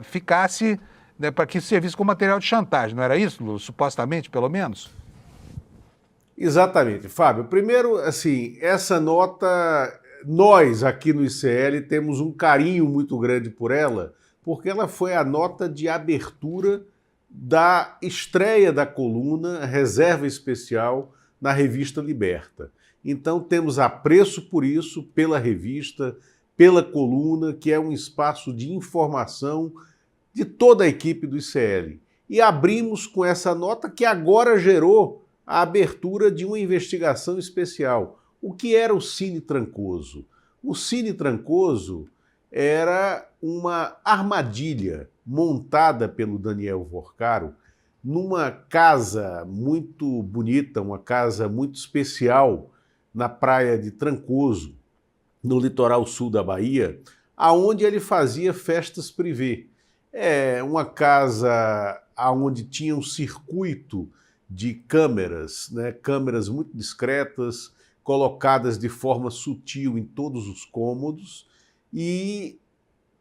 ficasse, né, para que isso servisse como material de chantagem. Não era isso, Lula? Supostamente, pelo menos? Exatamente, Fábio. Primeiro, assim, essa nota, nós aqui no ICL temos um carinho muito grande por ela, porque ela foi a nota de abertura da estreia da coluna Reserva Especial na revista Liberta. Então temos apreço por isso, pela revista, pela coluna, que é um espaço de informação de toda a equipe do ICL. E abrimos com essa nota que agora gerou a abertura de uma investigação especial. O que era o Cine Trancoso? O Cine Trancoso era uma armadilha montada pelo Daniel Vocaro numa casa muito bonita, uma casa muito especial na praia de Trancoso, no litoral sul da Bahia, aonde ele fazia festas privê. É uma casa aonde tinha um circuito de câmeras, né, câmeras muito discretas, colocadas de forma sutil em todos os cômodos, e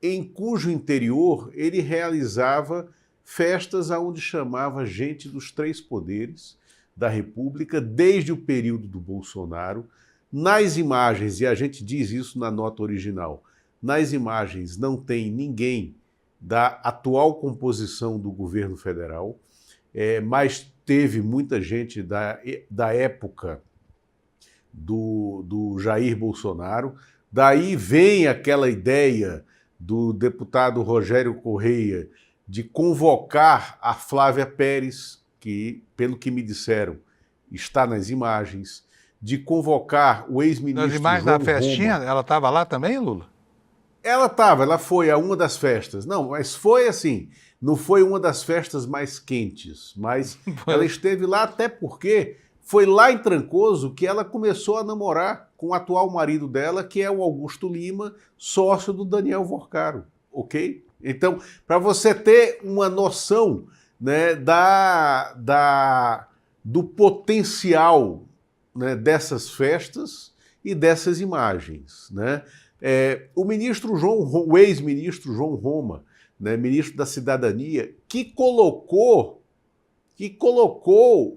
em cujo interior ele realizava festas aonde chamava gente dos três poderes da República, desde o período do Bolsonaro. Nas imagens, e a gente diz isso na nota original, nas imagens não tem ninguém da atual composição do governo federal, mas teve muita gente da época do Jair Bolsonaro. Daí vem aquela ideia do deputado Rogério Correia de convocar a Flávia Pérez, que, pelo que me disseram, está nas imagens, de convocar o ex-ministro Nas imagens João da festinha, Roma. ela estava lá também, Lula? Ela foi a uma das festas. Não, mas foi assim, não foi uma das festas mais quentes, mas ela esteve lá até porque foi lá em Trancoso que ela começou a namorar com o atual marido dela, que é o Augusto Lima, sócio do Daniel Vocaro, ok? Então, para você ter uma noção, né, do potencial, né, dessas festas e dessas imagens, né? O ex-ministro João Roma, né, ministro da Cidadania, que colocou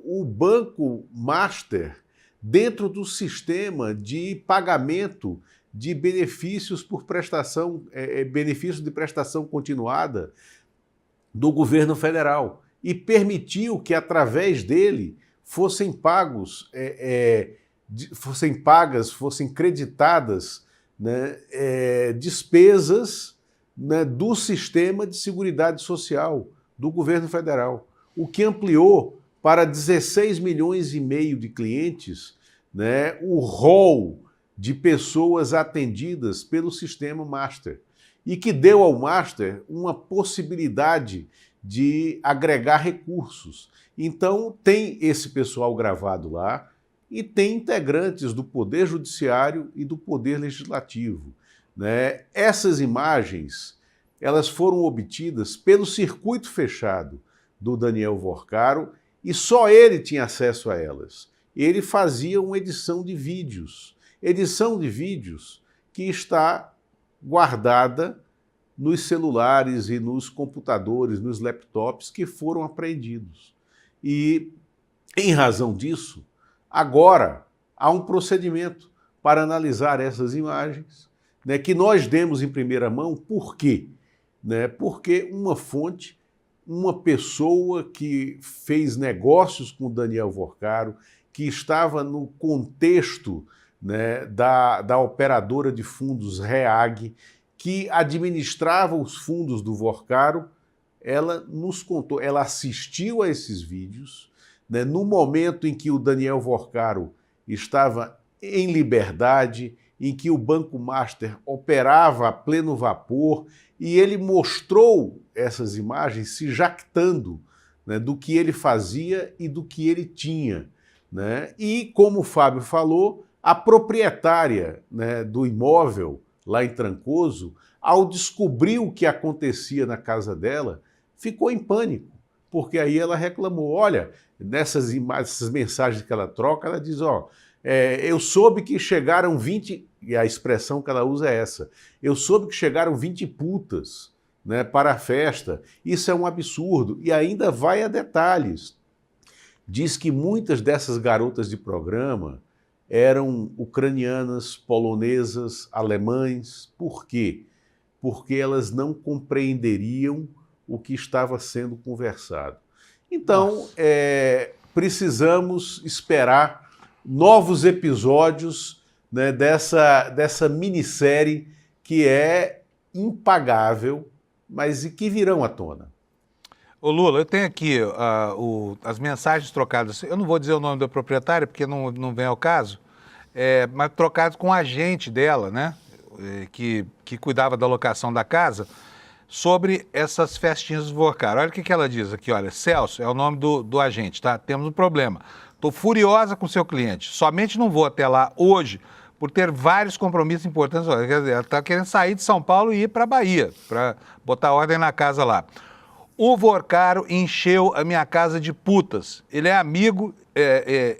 o Banco Master dentro do sistema de pagamento de benefícios por prestação, benefícios de prestação continuada do governo federal, e permitiu que através dele fossem creditadas, né, despesas, né, do sistema de seguridade social do governo federal, o que ampliou para 16 milhões e meio de clientes, né, o rol de pessoas atendidas pelo sistema Master, e que deu ao Master uma possibilidade de agregar recursos. Então tem esse pessoal gravado lá e tem integrantes do Poder Judiciário e do Poder Legislativo, né? Essas imagens, elas foram obtidas pelo circuito fechado do Daniel Vocaro e só ele tinha acesso a elas. Ele fazia uma edição de vídeos que está guardada nos celulares e nos computadores, nos laptops que foram apreendidos. E, em razão disso, agora há um procedimento para analisar essas imagens, né, que nós demos em primeira mão. Por quê? né? Porque uma fonte, uma pessoa que fez negócios com o Daniel Vorcaro, que estava no contexto, né, da operadora de fundos REAG, que administrava os fundos do Vorcaro, ela nos contou, ela assistiu a esses vídeos, né, no momento em que o Daniel Vorcaro estava em liberdade, em que o Banco Master operava a pleno vapor, e ele mostrou essas imagens se jactando, né, do que ele fazia e do que ele tinha, né? E, como o Fábio falou, a proprietária, né, do imóvel lá em Trancoso, ao descobrir o que acontecia na casa dela, ficou em pânico, porque aí ela reclamou. Olha, nessas imagens, essas mensagens que ela troca, ela diz, eu soube que chegaram 20, e a expressão que ela usa é essa, eu soube que chegaram 20 putas, né, para a festa, isso é um absurdo, e ainda vai a detalhes. Diz que muitas dessas garotas de programa eram ucranianas, polonesas, alemães. Por quê? Porque elas não compreenderiam o que estava sendo conversado. Então, precisamos esperar novos episódios, né, dessa minissérie que é impagável, mas que virão à tona. Ô Lula, eu tenho aqui as mensagens trocadas, eu não vou dizer o nome da proprietária, porque não vem ao caso, mas trocadas com o agente dela, né, que cuidava da locação da casa, sobre essas festinhas do Vorcaro. Olha o que ela diz aqui, olha, Celso, é o nome do agente, tá? Temos um problema. Estou furiosa com seu cliente, somente não vou até lá hoje por ter vários compromissos importantes. Quer dizer, ela está querendo sair de São Paulo e ir para a Bahia, para botar ordem na casa lá. O Vorcaro encheu a minha casa de putas. Ele é amigo,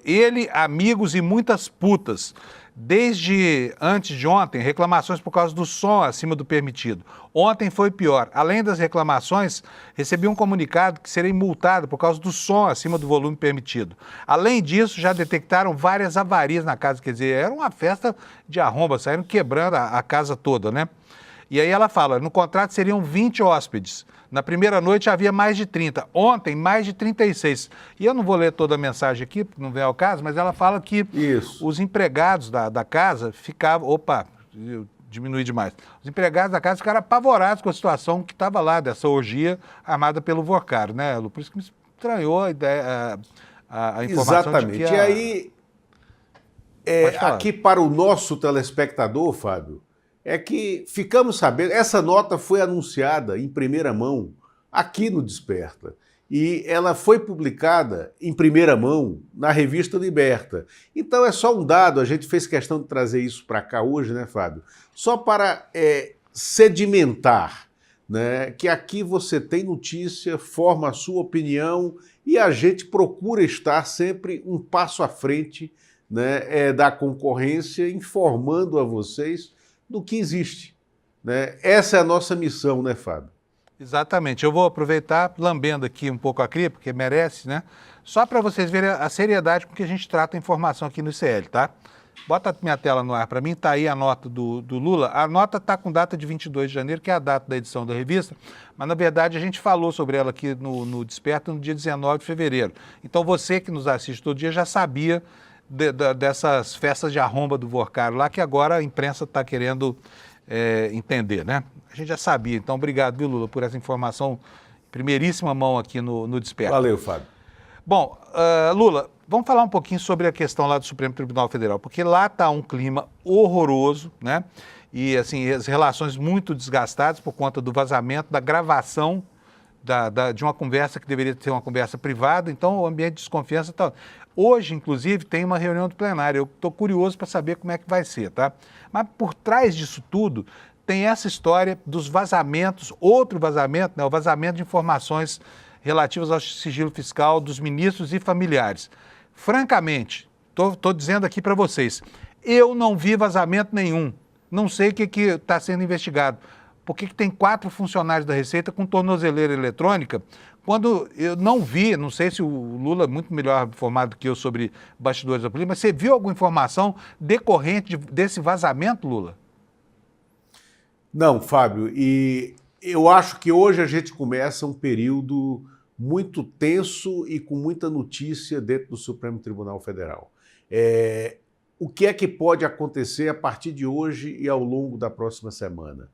ele, amigos e muitas putas. Desde antes de ontem, reclamações por causa do som acima do permitido. Ontem foi pior. Além das reclamações, recebi um comunicado que serei multado por causa do som acima do volume permitido. Além disso, já detectaram várias avarias na casa. Quer dizer, era uma festa de arromba, saíram quebrando a casa toda, né? E aí ela fala, no contrato seriam 20 hóspedes. Na primeira noite havia mais de 30. Ontem, mais de 36. E eu não vou ler toda a mensagem aqui, porque não vem ao caso, mas ela fala que os empregados da casa ficavam... Opa, eu diminui demais. Os empregados da casa ficaram apavorados com a situação que estava lá, dessa orgia armada pelo Vorcaro, né, Lu? Por isso que me estranhou a ideia, a informação. Exatamente. De que E aí, aqui para o nosso telespectador, Fábio, é que ficamos sabendo, essa nota foi anunciada em primeira mão aqui no Desperta, e ela foi publicada em primeira mão na revista Liberta. Então é só um dado, a gente fez questão de trazer isso para cá hoje, né, Fábio? Só para sedimentar, né, que aqui você tem notícia, forma a sua opinião e a gente procura estar sempre um passo à frente, né, da concorrência, informando a vocês do que existe, né? Essa é a nossa missão, né, Fábio? Exatamente. Eu vou aproveitar, lambendo aqui um pouco a cria, porque merece, né? Só para vocês verem a seriedade com que a gente trata a informação aqui no ICL, tá? Bota a minha tela no ar para mim, tá aí a nota do Lula. A nota está com data de 22 de janeiro, que é a data da edição da revista, mas na verdade a gente falou sobre ela aqui no Desperta no dia 19 de fevereiro. Então você que nos assiste todo dia já sabia dessas festas de arromba do Vorcaro lá, que agora a imprensa está querendo entender, né? A gente já sabia. Então, obrigado, viu, Lula, por essa informação em primeiríssima mão aqui no Desperta. Valeu, Fábio. Bom, Lula, vamos falar um pouquinho sobre a questão lá do Supremo Tribunal Federal, porque lá está um clima horroroso, né? E, assim, as relações muito desgastadas por conta do vazamento, da gravação de uma conversa que deveria ser uma conversa privada, então o ambiente de desconfiança está... Hoje, inclusive, tem uma reunião do plenário, eu estou curioso para saber como é que vai ser, tá? Mas por trás disso tudo, tem essa história dos vazamentos, outro vazamento, né? O vazamento de informações relativas ao sigilo fiscal dos ministros e familiares. Francamente, estou dizendo aqui para vocês, eu não vi vazamento nenhum, não sei o que está sendo investigado. Por que tem 4 funcionários da Receita com tornozeleira eletrônica, quando eu não vi, não sei se o Lula é muito melhor informado do que eu sobre bastidores da polícia, mas você viu alguma informação decorrente desse vazamento, Lula? Não, Fábio, e Eu acho que hoje a gente começa um período muito tenso e com muita notícia dentro do Supremo Tribunal Federal. O que é que pode acontecer a partir de hoje e ao longo da próxima semana?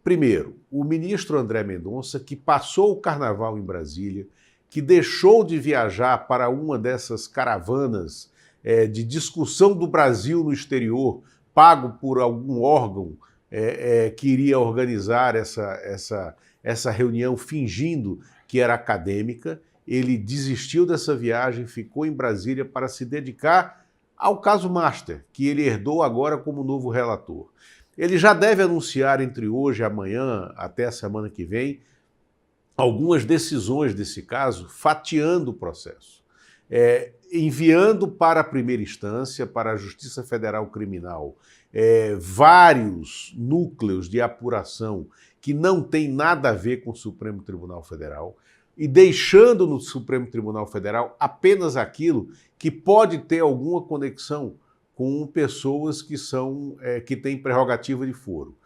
Primeiro, o ministro André Mendonça, que passou o carnaval em Brasília, que deixou de viajar para uma dessas caravanas de discussão do Brasil no exterior, pago por algum órgão que iria organizar essa reunião fingindo que era acadêmica. Ele desistiu dessa viagem, ficou em Brasília para se dedicar ao caso Master, que ele herdou agora como novo relator. Ele já deve anunciar entre hoje e amanhã, até a semana que vem, algumas decisões desse caso, fatiando o processo, enviando para a primeira instância, para a Justiça Federal Criminal, vários núcleos de apuração que não têm nada a ver com o Supremo Tribunal Federal e deixando no Supremo Tribunal Federal apenas aquilo que pode ter alguma conexão com pessoas que têm prerrogativa de foro.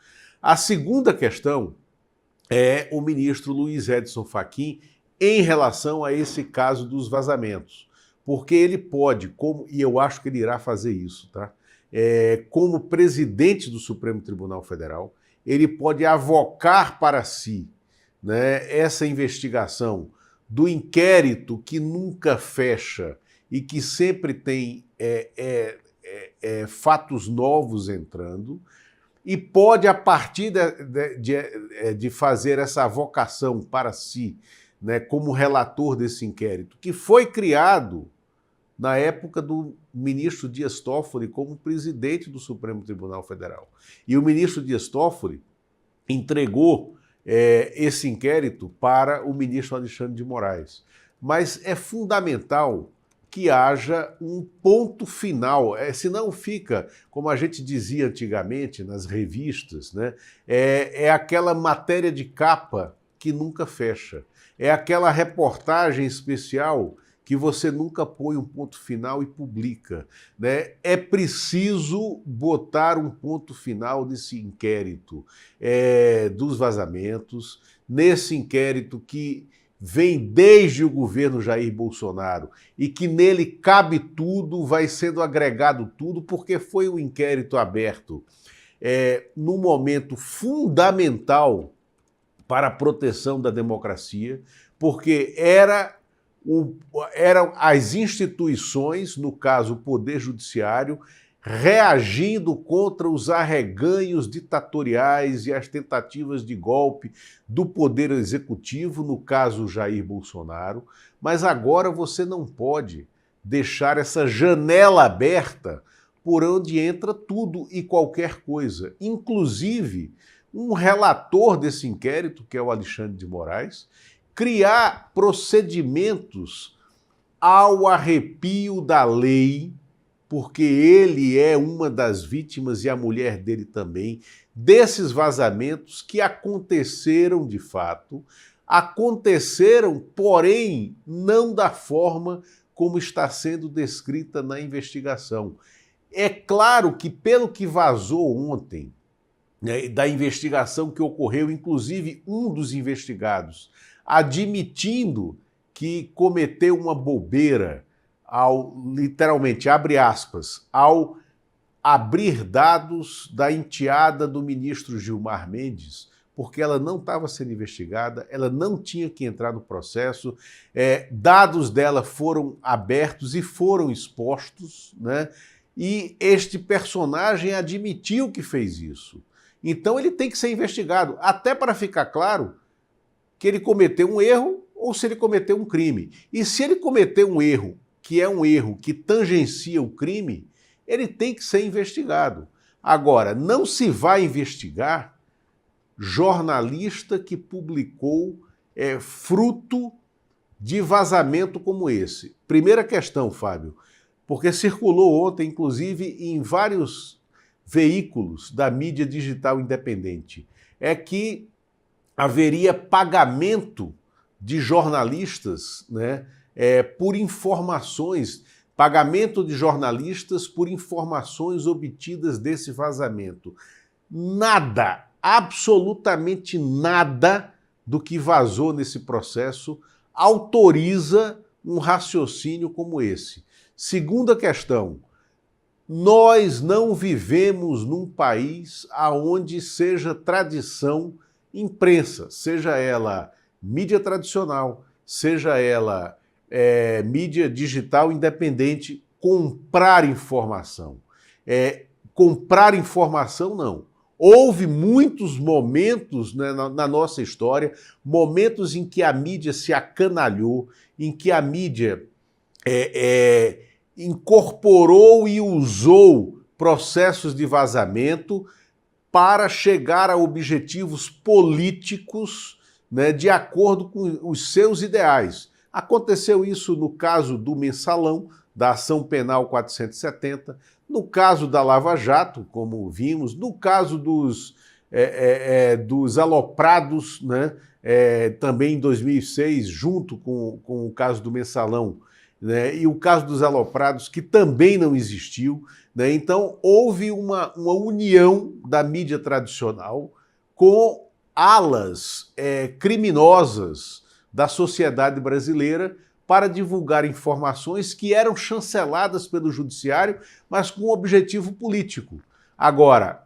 A segunda questão é o ministro Luiz Edson Fachin em relação a esse caso dos vazamentos, porque ele pode, e eu acho que ele irá fazer isso, tá? Como presidente do Supremo Tribunal Federal, ele pode avocar para si, né, essa investigação do inquérito que nunca fecha e que sempre tem fatos novos entrando, e pode, a partir de fazer essa avocação para si, né, como relator desse inquérito, que foi criado na época do ministro Dias Toffoli como presidente do Supremo Tribunal Federal. E o ministro Dias Toffoli entregou esse inquérito para o ministro Alexandre de Moraes. Mas é fundamental que haja um ponto final, senão fica, como a gente dizia antigamente nas revistas, né? Aquela matéria de capa que nunca fecha, é aquela reportagem especial que você nunca põe um ponto final e publica, né? É preciso botar um ponto final nesse inquérito dos vazamentos, nesse inquérito que vem desde o governo Jair Bolsonaro e que nele cabe tudo, vai sendo agregado tudo, porque foi um inquérito aberto num momento fundamental para a proteção da democracia, porque eram as instituições, no caso o Poder Judiciário, reagindo contra os arreganhos ditatoriais e as tentativas de golpe do Poder Executivo, no caso Jair Bolsonaro. Mas agora você não pode deixar essa janela aberta por onde entra tudo e qualquer coisa, inclusive um relator desse inquérito, que é o Alexandre de Moraes, criar procedimentos ao arrepio da lei, porque ele é uma das vítimas e a mulher dele também, desses vazamentos que aconteceram de fato, aconteceram, porém, não da forma como está sendo descrita na investigação. É claro que, pelo que vazou ontem, né, da investigação que ocorreu, inclusive um dos investigados admitindo que cometeu uma bobeira literalmente, abre aspas, ao abrir dados da enteada do ministro Gilmar Mendes, porque ela não estava sendo investigada, ela não tinha que entrar no processo, dados dela foram abertos e foram expostos, né? E este personagem admitiu que fez isso. Então ele tem que ser investigado, até para ficar claro que ele cometeu um erro ou se ele cometeu um crime. E se ele cometeu um erro, que é um erro que tangencia o crime, ele tem que ser investigado. Agora, não se vai investigar jornalista que publicou fruto de vazamento como esse. Primeira questão, Fábio, porque circulou ontem, inclusive, em vários veículos da mídia digital independente, é que haveria pagamento de jornalistas, né, por informações, pagamento de jornalistas por informações obtidas desse vazamento. Nada, absolutamente nada do que vazou nesse processo autoriza um raciocínio como esse. Segunda questão, nós não vivemos num país onde seja tradição imprensa, seja ela mídia tradicional, seja ela mídia digital independente, comprar informação. Comprar informação, não. Houve muitos momentos, né, na nossa história, momentos em que a mídia se acanalhou, em que a mídia incorporou e usou processos de vazamento para chegar a objetivos políticos, né, de acordo com os seus ideais. Aconteceu isso no caso do Mensalão, da Ação Penal 470, no caso da Lava Jato, como vimos, no caso dos aloprados, né, também em 2006, junto com o caso do Mensalão, né, e o caso dos aloprados, que também não existiu, né. Então, houve uma união da mídia tradicional com alas criminosas da sociedade brasileira para divulgar informações que eram chanceladas pelo judiciário, mas com objetivo político. Agora,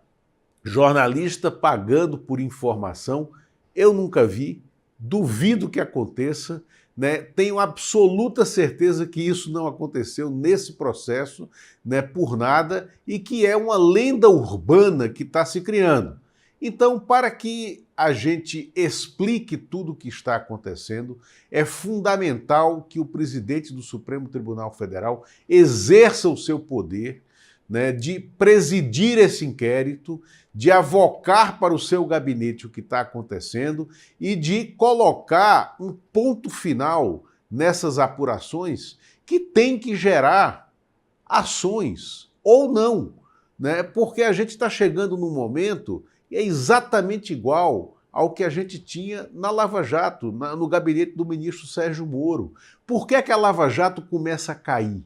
jornalista pagando por informação, eu nunca vi, duvido que aconteça, né? Tenho absoluta certeza que isso não aconteceu nesse processo, né, por nada, e que é uma lenda urbana que está se criando. Então, para que a gente explique tudo o que está acontecendo, é fundamental que o presidente do Supremo Tribunal Federal exerça o seu poder, né, de presidir esse inquérito, de avocar para o seu gabinete o que está acontecendo e de colocar um ponto final nessas apurações que tem que gerar ações ou não, né? Porque a gente está chegando num momento que é exatamente igual ao que a gente tinha na Lava Jato, no gabinete do ministro Sérgio Moro. Por que a Lava Jato começa a cair?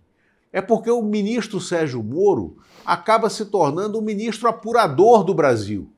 É porque o ministro Sérgio Moro acaba se tornando o ministro apurador do Brasil,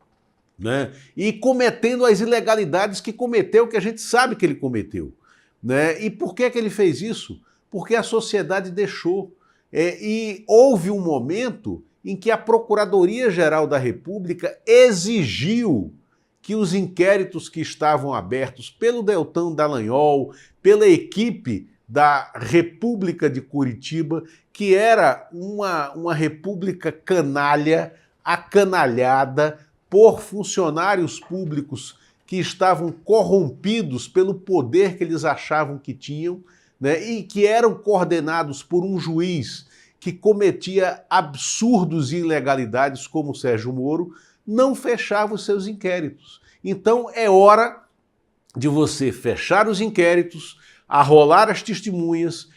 né? E cometendo as ilegalidades que cometeu, que a gente sabe que ele cometeu, né? E por que ele fez isso? Porque a sociedade deixou. E houve um momento em que a Procuradoria-Geral da República exigiu que os inquéritos que estavam abertos pelo Deltan Dallagnol, pela equipe da República de Curitiba, que era uma república canalha, acanalhada por funcionários públicos que estavam corrompidos pelo poder que eles achavam que tinham, né, e que eram coordenados por um juiz que cometia absurdos e ilegalidades como o Sérgio Moro, não fechava os seus inquéritos. Então é hora de você fechar os inquéritos, arrolar as testemunhas,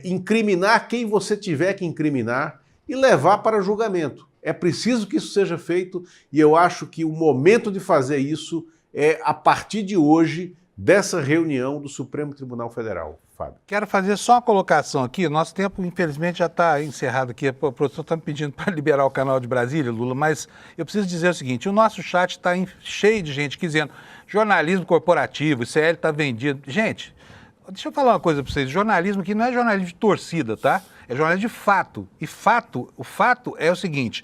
incriminar quem você tiver que incriminar e levar para julgamento. É preciso que isso seja feito e eu acho que o momento de fazer isso é a partir de hoje, dessa reunião do Supremo Tribunal Federal. Fábio. Quero fazer só uma colocação aqui. Nosso tempo, infelizmente, já está encerrado aqui. O professor está me pedindo para liberar o canal de Brasília, Lula, mas eu preciso dizer o seguinte: o nosso chat está cheio de gente dizendo jornalismo corporativo, o ICL está vendido. Gente, deixa eu falar uma coisa para vocês. Jornalismo aqui não é jornalismo de torcida, tá? É jornalismo de fato. E o fato é o seguinte: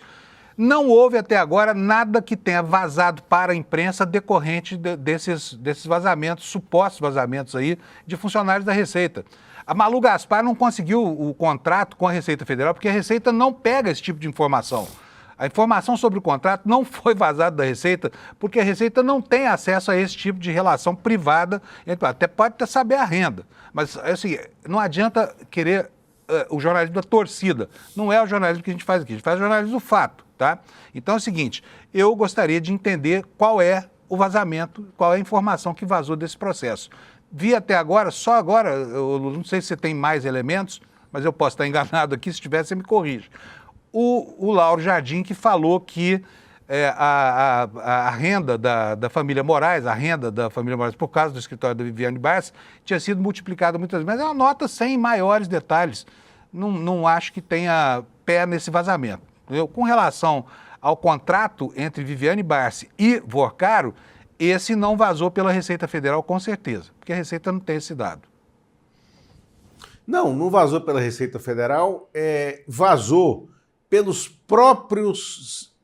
não houve até agora nada que tenha vazado para a imprensa decorrente desses vazamentos, supostos vazamentos aí, de funcionários da Receita. A Malu Gaspar não conseguiu o contrato com a Receita Federal porque a Receita não pega esse tipo de informação. A informação sobre o contrato não foi vazada da Receita porque a Receita não tem acesso a esse tipo de relação privada. Até pode até saber a renda, mas assim, não adianta querer o jornalismo da torcida. Não é o jornalismo que a gente faz aqui, a gente faz o jornalismo do fato, tá? Então é o seguinte, eu gostaria de entender qual é o vazamento, qual é a informação que vazou desse processo. Vi até agora, só agora, eu não sei se você tem mais elementos, mas eu posso estar enganado aqui, se tiver você me corrige. O Lauro Jardim que falou que a renda da família Moraes, por causa do escritório da Viviane Barça, tinha sido multiplicada muitas vezes, mas é uma nota sem maiores detalhes. Não acho que tenha pé nesse vazamento. Com relação ao contrato entre Viviane Barsi e Vorcaro, esse não vazou pela Receita Federal, com certeza, porque a Receita não tem esse dado. Não vazou pela Receita Federal, vazou pelos próprios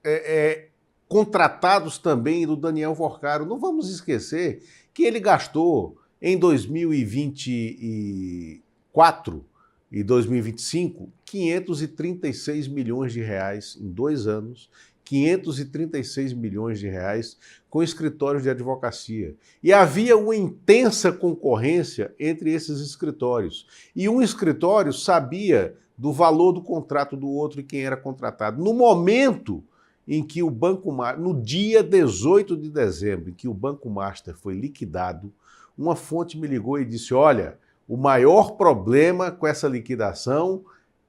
contratados também do Daniel Vorcaro. Não vamos esquecer que ele gastou em 2024 e 2025 536 milhões de reais em 2 anos, 536 milhões de reais com escritórios de advocacia. E havia uma intensa concorrência entre esses escritórios. E um escritório sabia do valor do contrato do outro e quem era contratado. No momento em que o Banco Master, no dia 18 de dezembro, em que o Banco Master foi liquidado, uma fonte me ligou e disse, olha, o maior problema com essa liquidação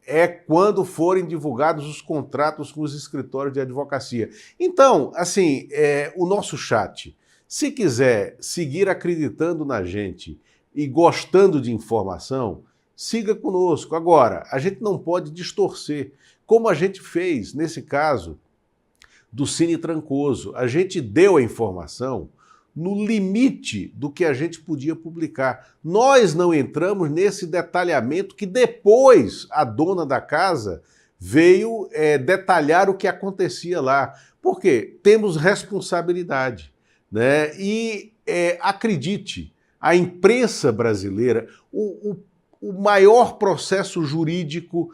é quando forem divulgados os contratos com os escritórios de advocacia. Então, assim, o nosso chat, se quiser seguir acreditando na gente e gostando de informação, siga conosco. Agora, a gente não pode distorcer, como a gente fez nesse caso do Cine Trancoso. A gente deu a informação no limite do que a gente podia publicar. Nós não entramos nesse detalhamento que depois a dona da casa veio detalhar o que acontecia lá. Por quê? Temos responsabilidade, né? E acredite, a imprensa brasileira, o maior processo jurídico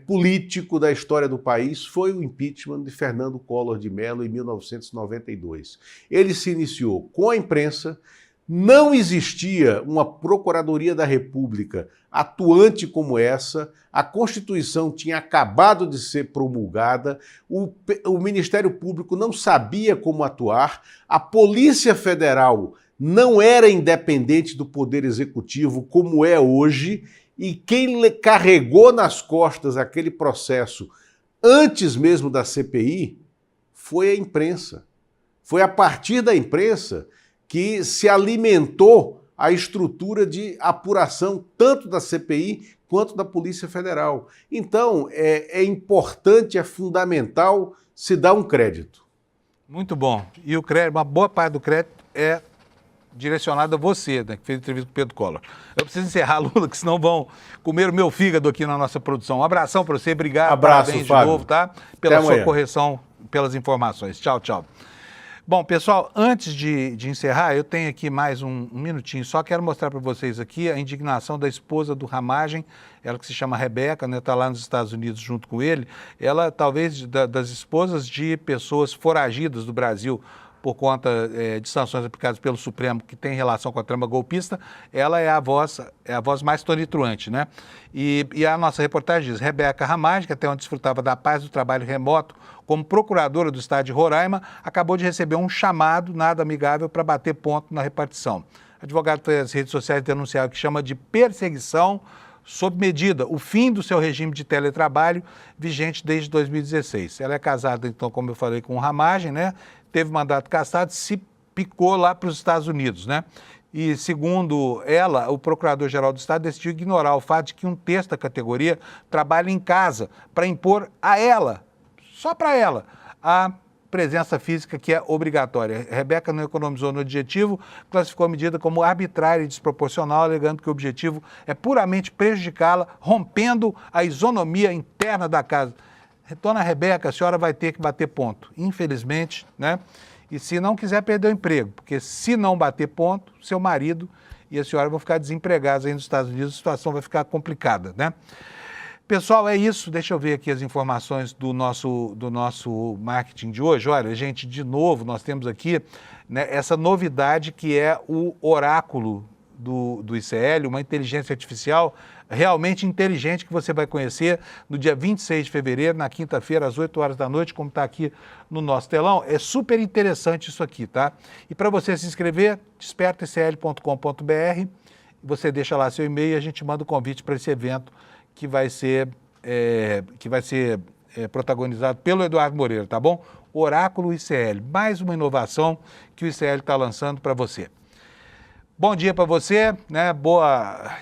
político da história do país foi o impeachment de Fernando Collor de Mello em 1992. Ele se iniciou com a imprensa, não existia uma Procuradoria da República atuante como essa, a Constituição tinha acabado de ser promulgada, o Ministério Público não sabia como atuar, a Polícia Federal não era independente do Poder Executivo como é hoje, e quem carregou nas costas aquele processo antes mesmo da CPI foi a imprensa. Foi a partir da imprensa que se alimentou a estrutura de apuração tanto da CPI quanto da Polícia Federal. Então, é importante, é fundamental se dar um crédito. Muito bom. E o crédito, uma boa parte do crédito é direcionado a você, né, que fez entrevista com o Pedro Collor. Eu preciso encerrar, Lula, que senão vão comer o meu fígado aqui na nossa produção. Um abração para você, obrigado, parabéns de novo, tá? Pela sua correção, pelas informações. Tchau, tchau. Bom, pessoal, antes de encerrar, eu tenho aqui mais um minutinho, só quero mostrar para vocês aqui a indignação da esposa do Ramagem, ela que se chama Rebeca, né, está lá nos Estados Unidos junto com ele, ela talvez das esposas de pessoas foragidas do Brasil, por conta de sanções aplicadas pelo Supremo que tem relação com a trama golpista, ela é a voz mais tonitruante, né? E a nossa reportagem diz, Rebeca Ramagem, que até onde desfrutava da paz do trabalho remoto como procuradora do estado de Roraima, acabou de receber um chamado nada amigável para bater ponto na repartição. O advogado foi às redes sociais denunciar o que chama de perseguição sob medida, o fim do seu regime de teletrabalho vigente desde 2016. Ela é casada, então, como eu falei, com o Ramagem, né? Teve mandato cassado, se picou lá para os Estados Unidos, né? E, segundo ela, o Procurador-Geral do Estado decidiu ignorar o fato de que um terço da categoria trabalha em casa para impor a ela, só para ela, a presença física que é obrigatória. Rebeca não economizou no adjetivo, classificou a medida como arbitrária e desproporcional, alegando que o objetivo é puramente prejudicá-la, rompendo a isonomia interna da casa. Dona Rebeca, a senhora vai ter que bater ponto, infelizmente, né? E se não quiser perder o emprego, porque se não bater ponto, seu marido e a senhora vão ficar desempregados aí nos Estados Unidos, a situação vai ficar complicada, né? Pessoal, é isso. Deixa eu ver aqui as informações do nosso marketing de hoje. Olha, gente, de novo, nós temos aqui, né, essa novidade que é o oráculo do ICL, uma inteligência artificial realmente inteligente que você vai conhecer no dia 26 de fevereiro, na quinta-feira, às 8 horas da noite, como está aqui no nosso telão. É super interessante isso aqui, tá? E para você se inscrever, despertaicl.com.br, você deixa lá seu e-mail e a gente manda o convite para esse evento que vai ser protagonizado pelo Eduardo Moreira, tá bom? Oráculo ICL, mais uma inovação que o ICL está lançando para você. Bom dia para você, né?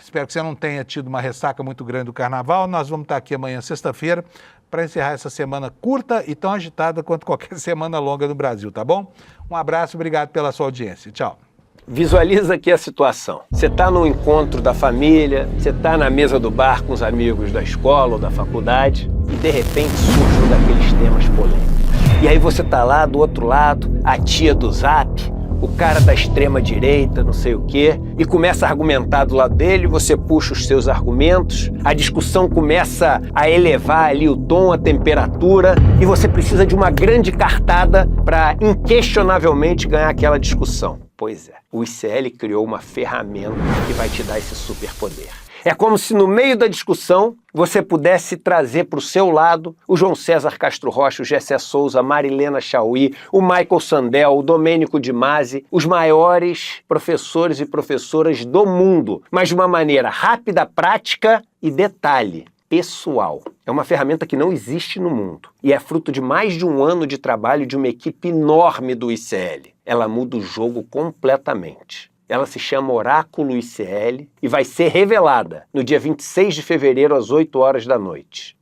Espero que você não tenha tido uma ressaca muito grande do carnaval. Nós vamos estar aqui amanhã, sexta-feira, para encerrar essa semana curta e tão agitada quanto qualquer semana longa no Brasil, tá bom? Um abraço, obrigado pela sua audiência. Tchau. Visualiza aqui a situação. Você está no encontro da família, você está na mesa do bar com os amigos da escola ou da faculdade e de repente surge um daqueles temas polêmicos. E aí você está lá do outro lado, a tia do Zap, o cara da extrema direita, não sei o quê, e começa a argumentar do lado dele, você puxa os seus argumentos, a discussão começa a elevar ali o tom, a temperatura, e você precisa de uma grande cartada para inquestionavelmente ganhar aquela discussão. Pois é, o ICL criou uma ferramenta que vai te dar esse superpoder. É como se no meio da discussão você pudesse trazer para o seu lado o João César Castro Rocha, o Gessé Souza, a Marilena Chauí, o Michael Sandel, o Domênico de Masi, os maiores professores e professoras do mundo, mas de uma maneira rápida, prática e detalhe, pessoal. É uma ferramenta que não existe no mundo e é fruto de mais de um ano de trabalho de uma equipe enorme do ICL. Ela muda o jogo completamente. Ela se chama Oráculo ICL e vai ser revelada no dia 26 de fevereiro às 8 horas da noite.